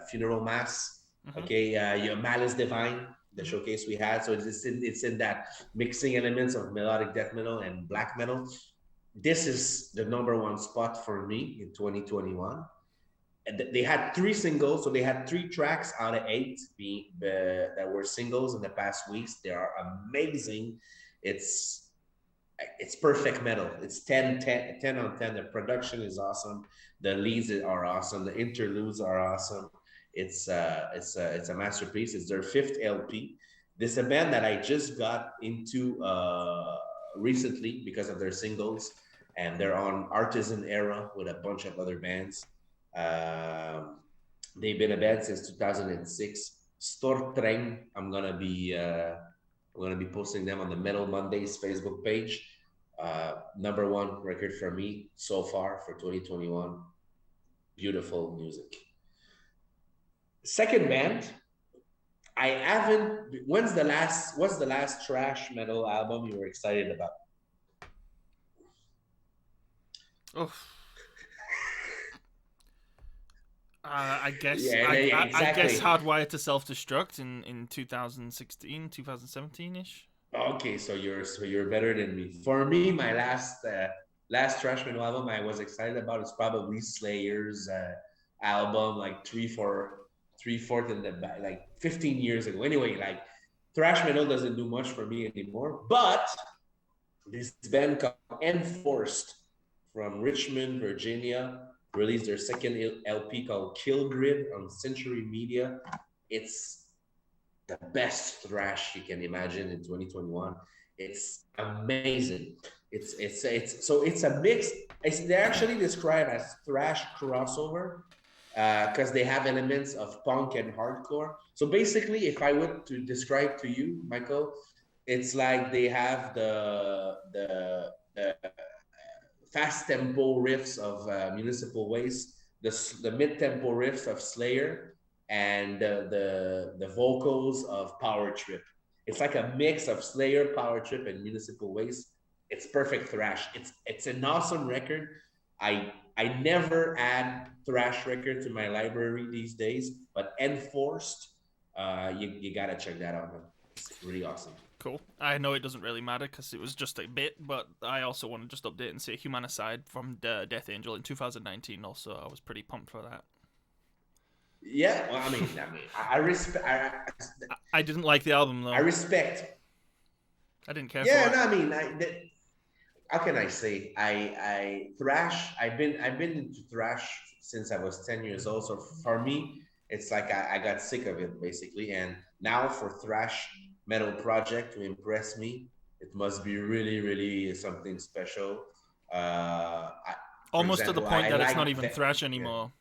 Speaker 2: Funeral Mass. Mm-hmm. Okay, your Malist Divine, the showcase we had. So it's in that mixing elements of melodic death metal and black metal. This is the number one spot for me in 2021. And they had 3 singles, so they had 3 tracks out of 8 that were singles in the past weeks. They are amazing. It's perfect metal. It's 10 on 10. The production is awesome. The leads are awesome. The interludes are awesome. It's a masterpiece. It's their 5th LP. This is a band that I just got into recently because of their singles, and they're on Artisan Era with a bunch of other bands. They've been a band since 2006. Stortregn. I'm gonna be posting them on the Metal Mondays Facebook page. Number one record for me so far for 2021. Beautiful music. Second band, I haven't. What's the last thrash metal album you were excited about?
Speaker 1: Oh. I guess
Speaker 2: exactly.
Speaker 1: I guess Hardwired to Self-Destruct in 2016, 2017-ish.
Speaker 2: Okay, so you're better than me. For me, my last thrash metal album I was excited about is probably Slayer's album, like three-fourth in the back, like 15 years ago. Anyway, like thrash metal doesn't do much for me anymore. But this band called Enforced from Richmond, Virginia, released their second LP called Kill Grid on Century Media. It's the best thrash you can imagine in 2021. It's amazing. It's a mix. They actually describe as thrash crossover because they have elements of punk and hardcore. So basically, if I were to describe to you, Michael, it's like they have the fast tempo riffs of Municipal Waste, the mid tempo riffs of Slayer, and the vocals of Power Trip. It's like a mix of Slayer, Power Trip, and Municipal Waste. It's perfect thrash. It's an awesome record. I never add thrash record to my library these days, but Enforced, you gotta check that out, man. It's really awesome.
Speaker 1: Cool. I know it doesn't really matter because it was just a bit, but I also want to just update and say Humanicide from Death Angel in 2019. Also, I was pretty pumped for that.
Speaker 2: Yeah, well, I respect.
Speaker 1: I didn't like the album though.
Speaker 2: I respect.
Speaker 1: I didn't care.
Speaker 2: Yeah,
Speaker 1: for it.
Speaker 2: no, how can I say? I thrash. I've been into thrash since I was 10 years old. So for me, it's like I got sick of it basically. And now for thrash metal project to impress me, it must be really, really something special.
Speaker 1: Almost to the point that it's not even thrash anymore.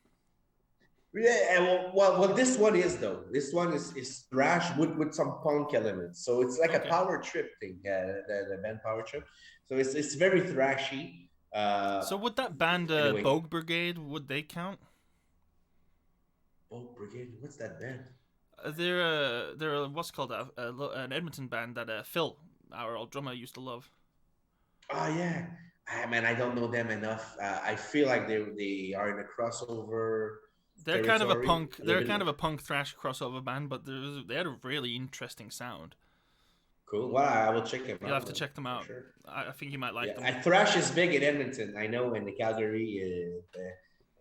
Speaker 2: Yeah, well, this one is though. This one is thrash with some punk elements. So it's like a Power Trip thing, the band Power Trip. So it's very thrashy.
Speaker 1: So would that band anyway. Bogue Brigade, would they count?
Speaker 2: Bogue Brigade? What's that band?
Speaker 1: They're what's called an Edmonton band that Phil, our old drummer, used to love.
Speaker 2: Oh yeah, I don't know them enough. I feel like they are in a crossover.
Speaker 1: They're kind of a punk. They're kind of a punk thrash crossover band, but they had a really interesting sound.
Speaker 2: Cool. Well, I will check them out.
Speaker 1: You'll have to check them out. Sure. I think you might like them.
Speaker 2: Thrash is big in Edmonton. I know in the Calgary,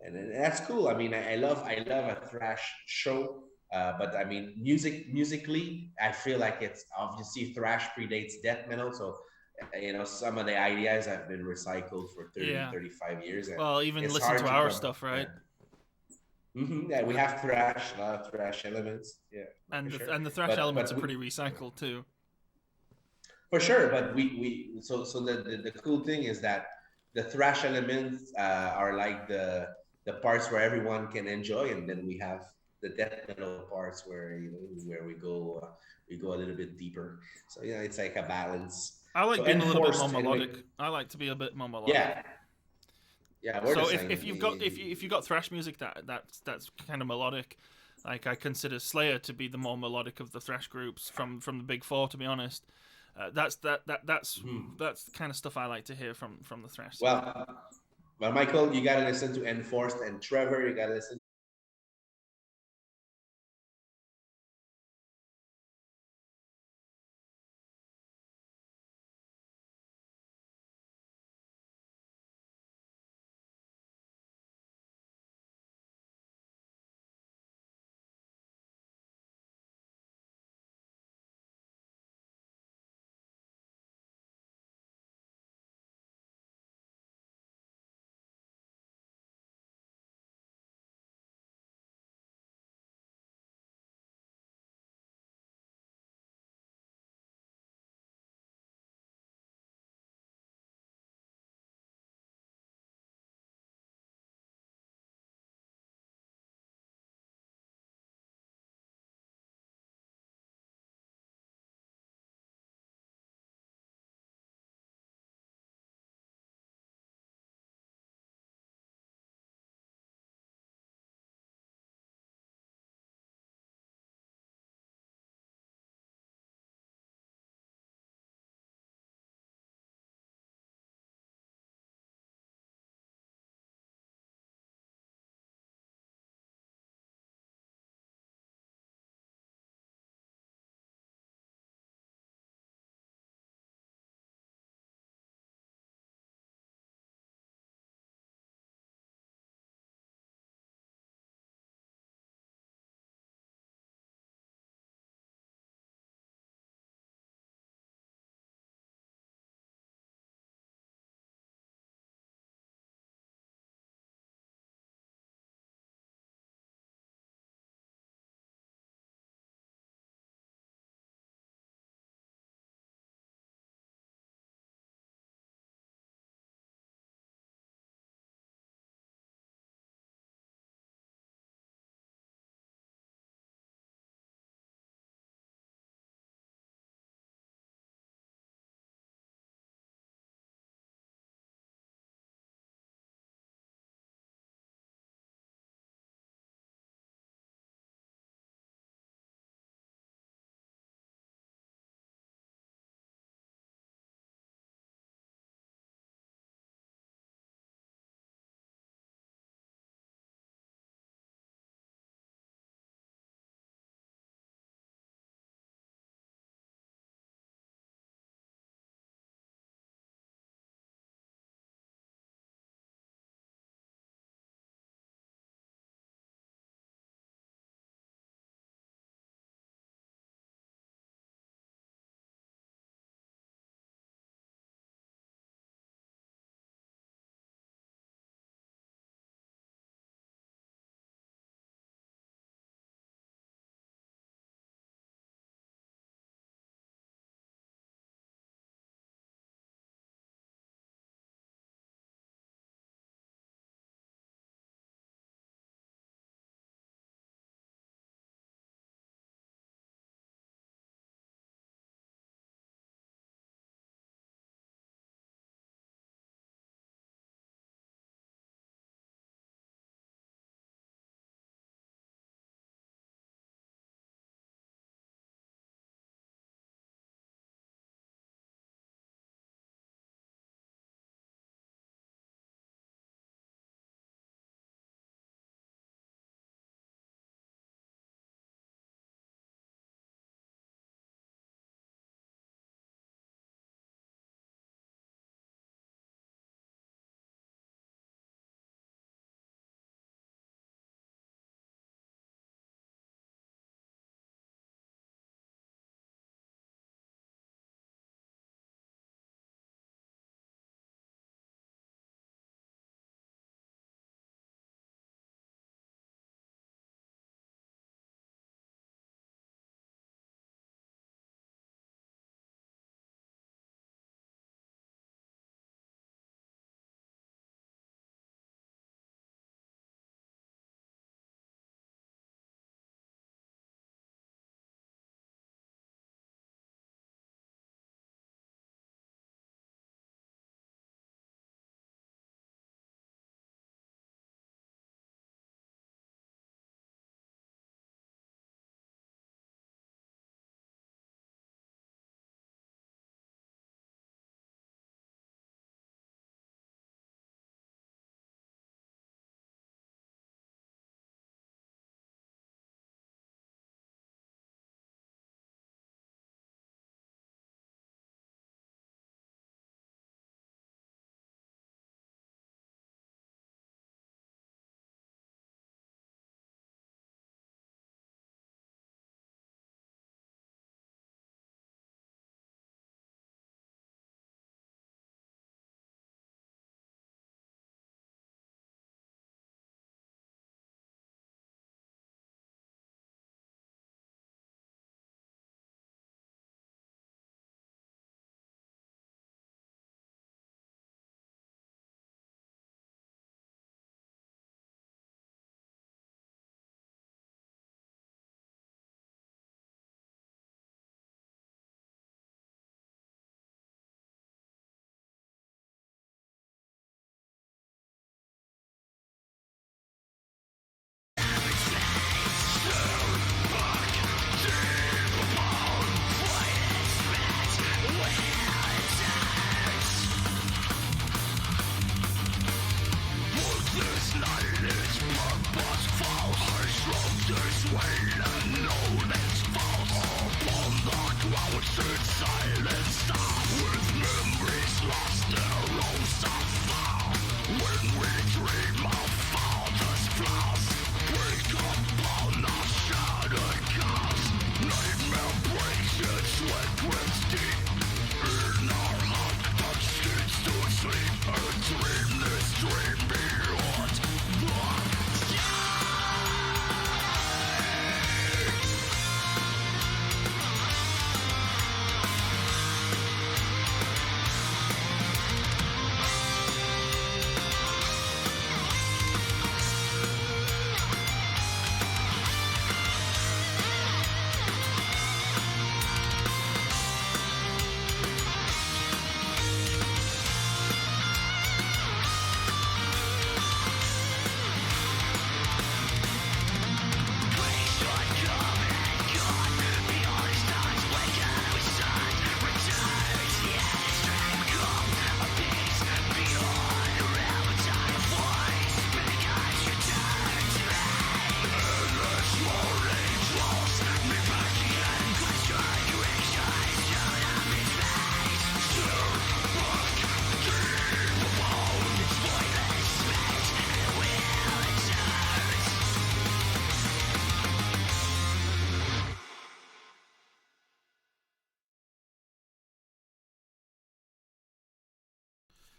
Speaker 2: and that's cool. I mean, I love a thrash show. But I mean, musically, I feel like it's obviously thrash predates death metal. So, some of the ideas have been recycled for 35 years.
Speaker 1: Well, even listen to our stuff, right?
Speaker 2: Mm-hmm. Yeah, we have thrash, a lot of thrash elements. Yeah,
Speaker 1: and the thrash elements are pretty recycled too.
Speaker 2: For sure, but so the cool thing is that the thrash elements are like the parts where everyone can enjoy, and then we have the death metal parts where we go a little bit deeper. So it's like a balance.
Speaker 1: I like
Speaker 2: So
Speaker 1: being a little bit more
Speaker 2: enforced and
Speaker 1: melodic. I like to be a bit more melodic.
Speaker 2: yeah, yeah, we're the
Speaker 1: So
Speaker 2: same.
Speaker 1: if you've got if you got thrash music that's kind of melodic, like I consider Slayer to be the more melodic of the thrash groups from the big four. To be honest, that's the kind of stuff I like to hear from the thrash scene.
Speaker 2: Well, Michael, you gotta listen to Enforced, and Trevor, you gotta listen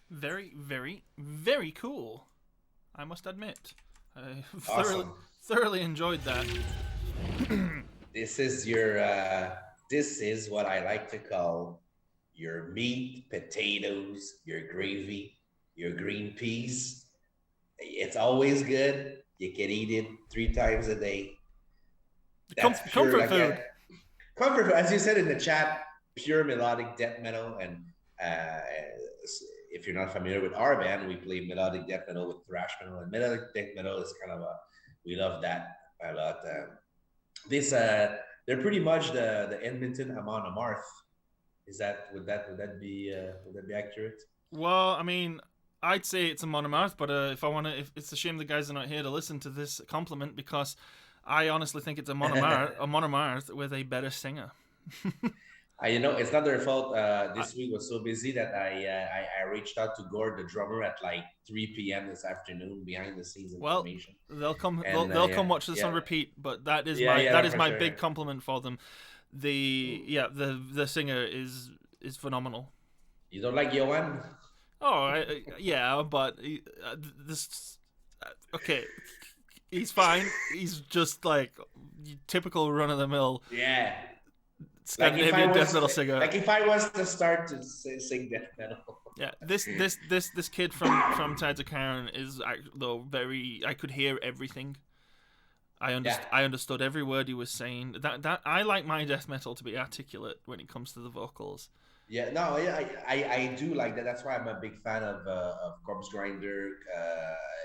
Speaker 1: Very, very, very cool. I must admit, I
Speaker 2: Awesome.
Speaker 1: thoroughly enjoyed that.
Speaker 2: This is your this is what I like to call your meat, potatoes, your gravy, your green peas. It's always good. You can eat it 3 times a day. That's pure
Speaker 1: Comfort food.
Speaker 2: again. Comfort, as you said in the chat, pure melodic death metal. And uh, if you're not familiar with our band, we play melodic death metal with thrash metal, and melodic death metal is kind of a we love that a lot. This they're pretty much the Edmonton Amon Amarth. Is that would that be accurate?
Speaker 1: Well, I mean, I'd say it's a monomarth, but if it's a shame the guys are not here to listen to this compliment because I honestly think it's a monomarth with a better singer.
Speaker 2: It's not their fault. This week was so busy that I reached out to Gord, the drummer, at like 3 p.m. this afternoon behind the scenes information.
Speaker 1: They'll come. They'll come watch this on repeat. But that is my
Speaker 2: sure.
Speaker 1: big compliment for them. The singer is phenomenal.
Speaker 2: You don't like Johan?
Speaker 1: Oh, but okay. He's fine. He's just like typical run of the mill.
Speaker 2: Yeah.
Speaker 1: Scandinavian death metal singer.
Speaker 2: Like if I was to start to sing death metal.
Speaker 1: Yeah, this kid from Tides of Kharon is though very. I could hear everything. I understood every word he was saying. That I like my death metal to be articulate when it comes to the vocals.
Speaker 2: Yeah, no, yeah, I do like that. That's why I'm a big fan of Corpse Grinder.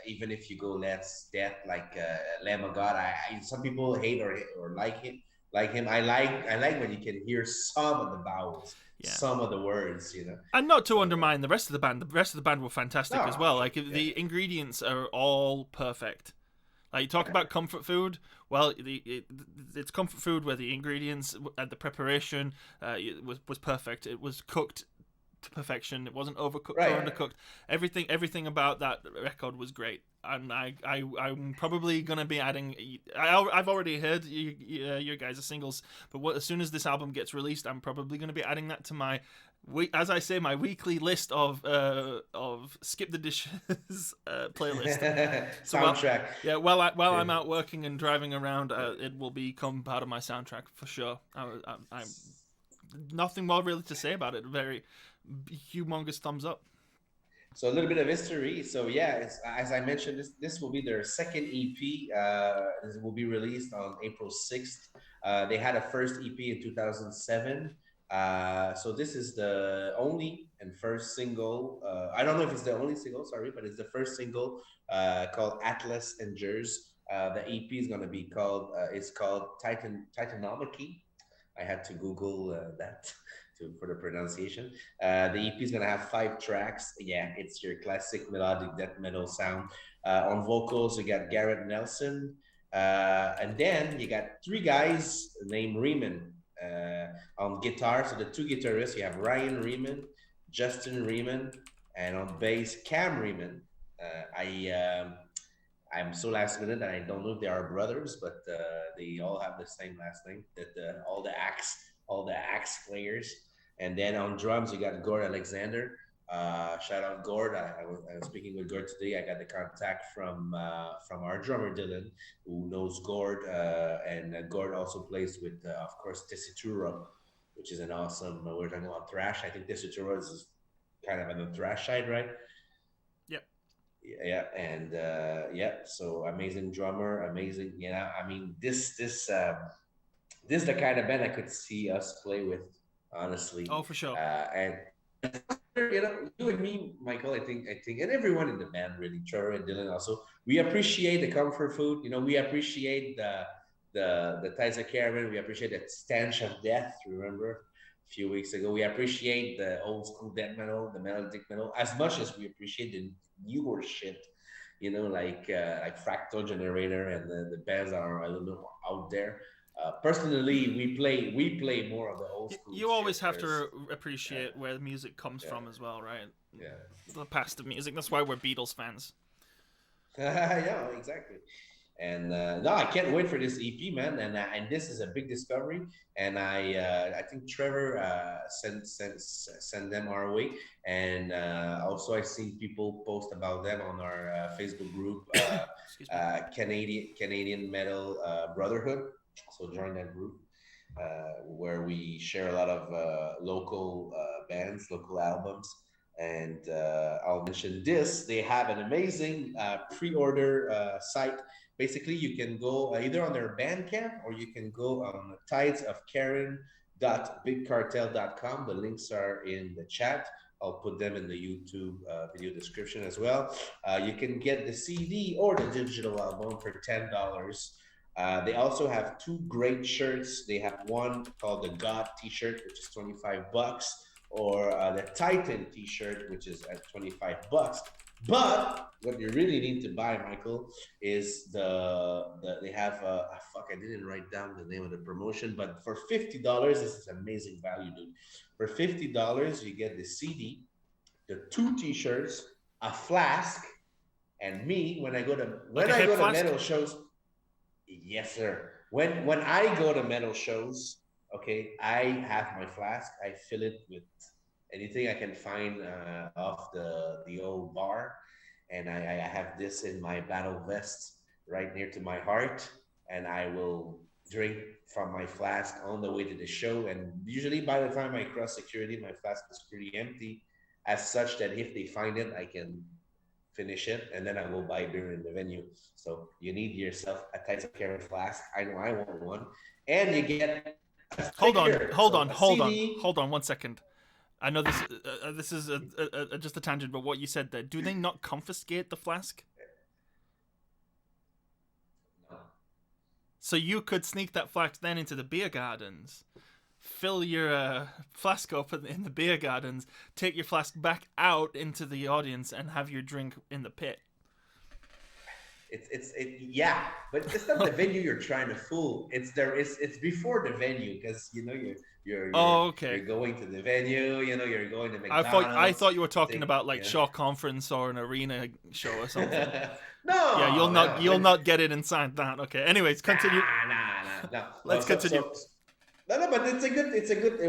Speaker 2: Even if you go Let's Death, like Lamb of God, some people hate or like him. Like him, I like when you can hear some of the vowels, some of the words,
Speaker 1: And not to undermine the rest of the band. The rest of the band were fantastic as well. Like the ingredients are all perfect. Like you talk about comfort food. Well, it's comfort food where the ingredients and the preparation was perfect. It was cooked to perfection. It wasn't overcooked or undercooked. Everything about that record was great. And I'm probably gonna be adding. I've already heard your guys' singles, but as soon as this album gets released, I'm probably gonna be adding that to my as I say, my weekly list of skip the dishes playlist.
Speaker 2: Soundtrack.
Speaker 1: While I'm out working and driving around, it will become part of my soundtrack for sure. I'm nothing more really to say about it. Very humongous thumbs up.
Speaker 2: So a little bit of history. So as I mentioned, this will be their second EP. This will be released on April 6th. They had a first EP in 2007. So this is the only and first single. I don't know if it's the only single, but it's the first single called Atlas Endures. The EP is going to be called Titanomachy. I had to Google that for the pronunciation. The EP is going to have 5 tracks. Yeah, it's your classic melodic death metal sound. On vocals, you got Garrett Nelson. And then you got 3 guys named Riemann. On guitar, so the 2 guitarists, you have Ryan Riemann, Justin Riemann, and on bass, Cam Riemann. I'm so last minute that I don't know if they are brothers, but they all have the same last name. That all the axe players. And then on drums, you got Gord Alexander. Shout out Gord. I was speaking with Gord today. I got the contact from our drummer Dylan, who knows Gord, and Gord also plays with, of course, Tessitura, which is an awesome. We're talking about thrash. I think Tessitura is kind of on the thrash side, right?
Speaker 1: Yep.
Speaker 2: Yeah, and so amazing drummer, amazing. I mean, this is the kind of band I could see us play with, honestly.
Speaker 1: Oh, for sure.
Speaker 2: And you and me, Michael, I think, and everyone in the band, really, Trevor and Dylan also, we appreciate the comfort food. We appreciate the Tides of Kharon. We appreciate the stench of death. Remember, a few weeks ago, we appreciate the old school death metal, the melodic metal, as much as we appreciate the newer shit. Like Fractal Generator and the bands that are a little bit more out there. Personally, we play more of the old school.
Speaker 1: You always have to appreciate where the music comes from as well, right?
Speaker 2: Yeah.
Speaker 1: The past of music. That's why we're Beatles fans.
Speaker 2: Yeah, exactly. And no, I can't wait for this EP, man. And this is a big discovery. And I think Trevor sent them our way. And also I see people post about them on our Facebook group, Canadian Metal Brotherhood. So join that group. Where we share a lot of local bands, local albums. And I'll mention this. They have an amazing pre-order site. Basically, you can go either on their Bandcamp or you can go on Tides of Kharon.bigcartel.com. The links are in the chat. I'll put them in the YouTube video description as well. You can get the CD or the digital album for $10. They also have two great shirts. They have one called the God T-shirt, which is $25, or the Titan T-shirt, which is at $25. But what you really need to buy, Michael, is they have I didn't write down the name of the promotion, but for $50, this is amazing value, dude. For $50, you get the CD, the two T-shirts, a flask, and me when I go to metal shows. Yes, sir. When I go to metal shows, okay, I have my flask. I fill it with anything I can find off the old bar, and I have this in my battle vest right near to my heart, and I will drink from my flask on the way to the show. And usually, by the time I cross security, my flask is pretty empty, as such that if they find it, I can finish it, and then I will buy beer in the venue. So you need yourself a Tides of Kharon flask. I know I want one, and you get a sticker.
Speaker 1: Hold on 1 second. I know this is just a tangent, but what you said there, do they not confiscate the flask?
Speaker 2: No.
Speaker 1: So you could sneak that flask then into the beer gardens, fill your flask up in the beer gardens, take your flask back out into the audience, and have your drink in the pit.
Speaker 2: Yeah, but it's not the venue you're trying to fool. It's before the venue, because you know you're going to the venue. You know you're going to McDonald's.
Speaker 1: I thought you were talking about like Shaw Conference or an arena show or something.
Speaker 2: No.
Speaker 1: Yeah, you'll not get it inside that. Okay. Anyways, continue.
Speaker 2: No.
Speaker 1: Let's continue.
Speaker 2: No, but it's a good.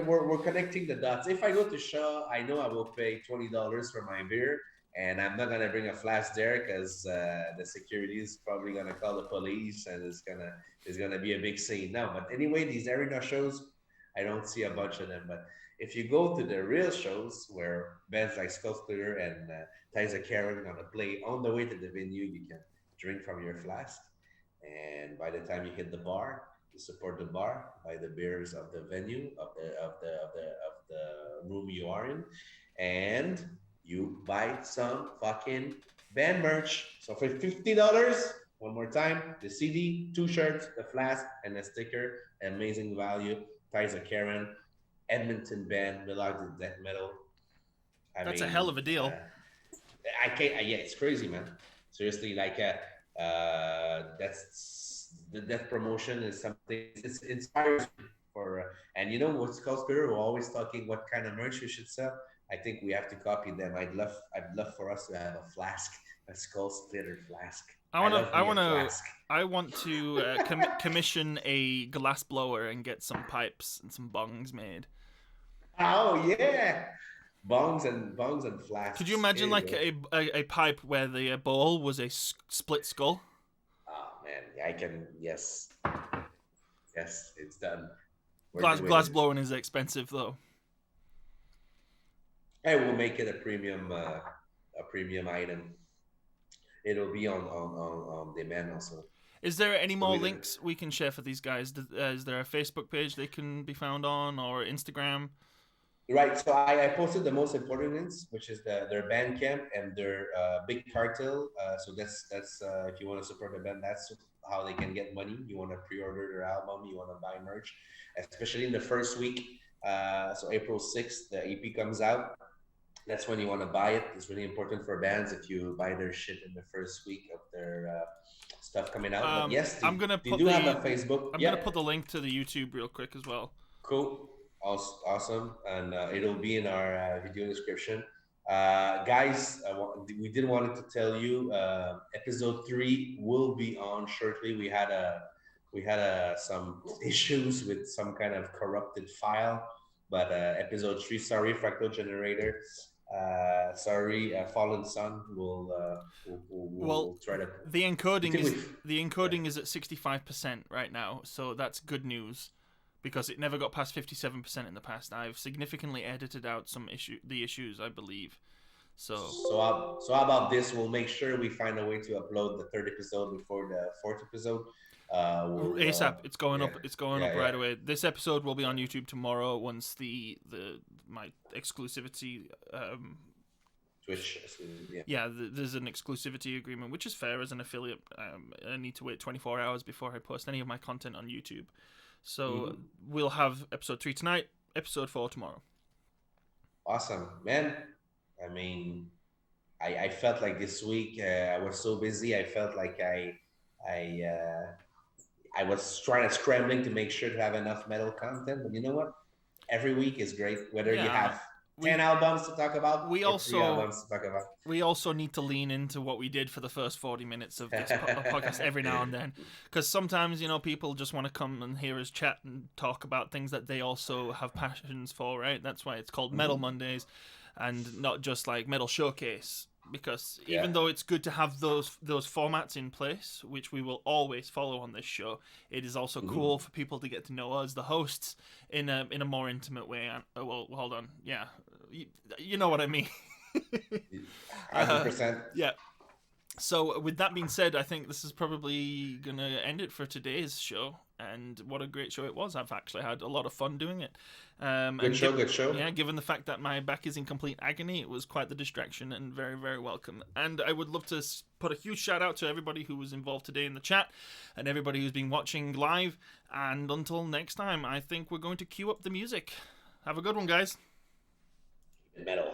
Speaker 2: We're connecting the dots. If I go to Shaw, I know I will pay $20 for my beer, and I'm not gonna bring a flask there because the security is probably gonna call the police, and it's gonna be a big scene. No, but anyway, these arena shows, I don't see a bunch of them. But if you go to the real shows where bands like Skullsplitter and Tides of Kharon are gonna play on the way to the venue, you can drink from your flask, and by the time you hit the bar, you support the bar, buy the beers of the venue of the room you are in, and you buy some fucking band merch. So for $50, one more time, the CD, 2 shirts, the flask, and a sticker. Amazing value. Tides of Kharon, Edmonton band, melodic death metal.
Speaker 1: That's a hell of a deal.
Speaker 2: I can't. Yeah, it's crazy, man. Seriously, like that promotion is something. It inspires me for. And you know what's called Spirit? We're always talking what kind of merch we should sell. I think we have to copy them. I'd love for us to have a flask, a Skullsplitter flask.
Speaker 1: I want to commission a glass blower and get some pipes and some bongs made.
Speaker 2: Oh yeah, bongs and flasks.
Speaker 1: Could you imagine a pipe where the bowl was a split skull?
Speaker 2: Oh man, I can. Yes, it's done.
Speaker 1: Glass blowing is expensive though.
Speaker 2: I will make it a premium item. It'll be on demand also.
Speaker 1: Is there any more links we can share for these guys? Is there a Facebook page they can be found on, or Instagram?
Speaker 2: Right. So I posted the most important links, which is their Bandcamp and their Big Cartel. So that's if you want to support the band, that's how they can get money. You want to pre-order their album, you want to buy merch, especially in the first week. So April 6th, the EP comes out. That's when you want to buy it. It's really important for bands if you buy their shit in the first week of their stuff coming out. But yes,
Speaker 1: I'm gonna
Speaker 2: put have a Facebook.
Speaker 1: I'm gonna put the link to the YouTube real quick as well.
Speaker 2: Cool, awesome, and it'll be in our video description. Guys, we did wanted to tell you, episode 3 will be on shortly. We had some issues with some kind of corrupted file, but episode 3, sorry, Fractal Generator, sorry, Fallen Sun, we'll try to.
Speaker 1: The encoding is at 65% right now, so that's good news. Because it never got past 57% in the past. I've significantly edited out the issues, I believe. So
Speaker 2: how about this? We'll make sure we find a way to upload the third episode before the fourth episode.
Speaker 1: ASAP, it's going up. It's going up right away. This episode will be on YouTube tomorrow once my exclusivity.
Speaker 2: Twitch.
Speaker 1: There's an exclusivity agreement, which is fair as an affiliate. I need to wait 24 hours before I post any of my content on YouTube. So we'll have episode 3 tonight, episode 4 tomorrow.
Speaker 2: Awesome, man. I mean, I felt like this week I was so busy. I felt like I was scrambling to make sure to have enough metal content. But you know what? Every week is great, whether you have 10 albums to talk about, or 3 albums to talk about.
Speaker 1: We also need to lean into what we did for the first 40 minutes of this podcast every now and then. Because sometimes, people just want to come and hear us chat and talk about things that they also have passions for, right? That's why it's called Metal Mondays and not just like Metal Showcase. Because even though it's good to have those formats in place, which we will always follow on this show, it is also cool for people to get to know us, the hosts, in a more intimate way. Well, hold on, you know what I mean.
Speaker 2: 100%.
Speaker 1: Yeah. So with that being said, I think this is probably going to end it for today's show. And what a great show it was. I've actually had a lot of fun doing it. Good
Speaker 2: show.
Speaker 1: Yeah, given the fact that my back is in complete agony, it was quite the distraction and very, very welcome. And I would love to put a huge shout out to everybody who was involved today in the chat and everybody who's been watching live. And until next time, I think we're going to cue up the music. Have a good one, guys.
Speaker 2: Metal.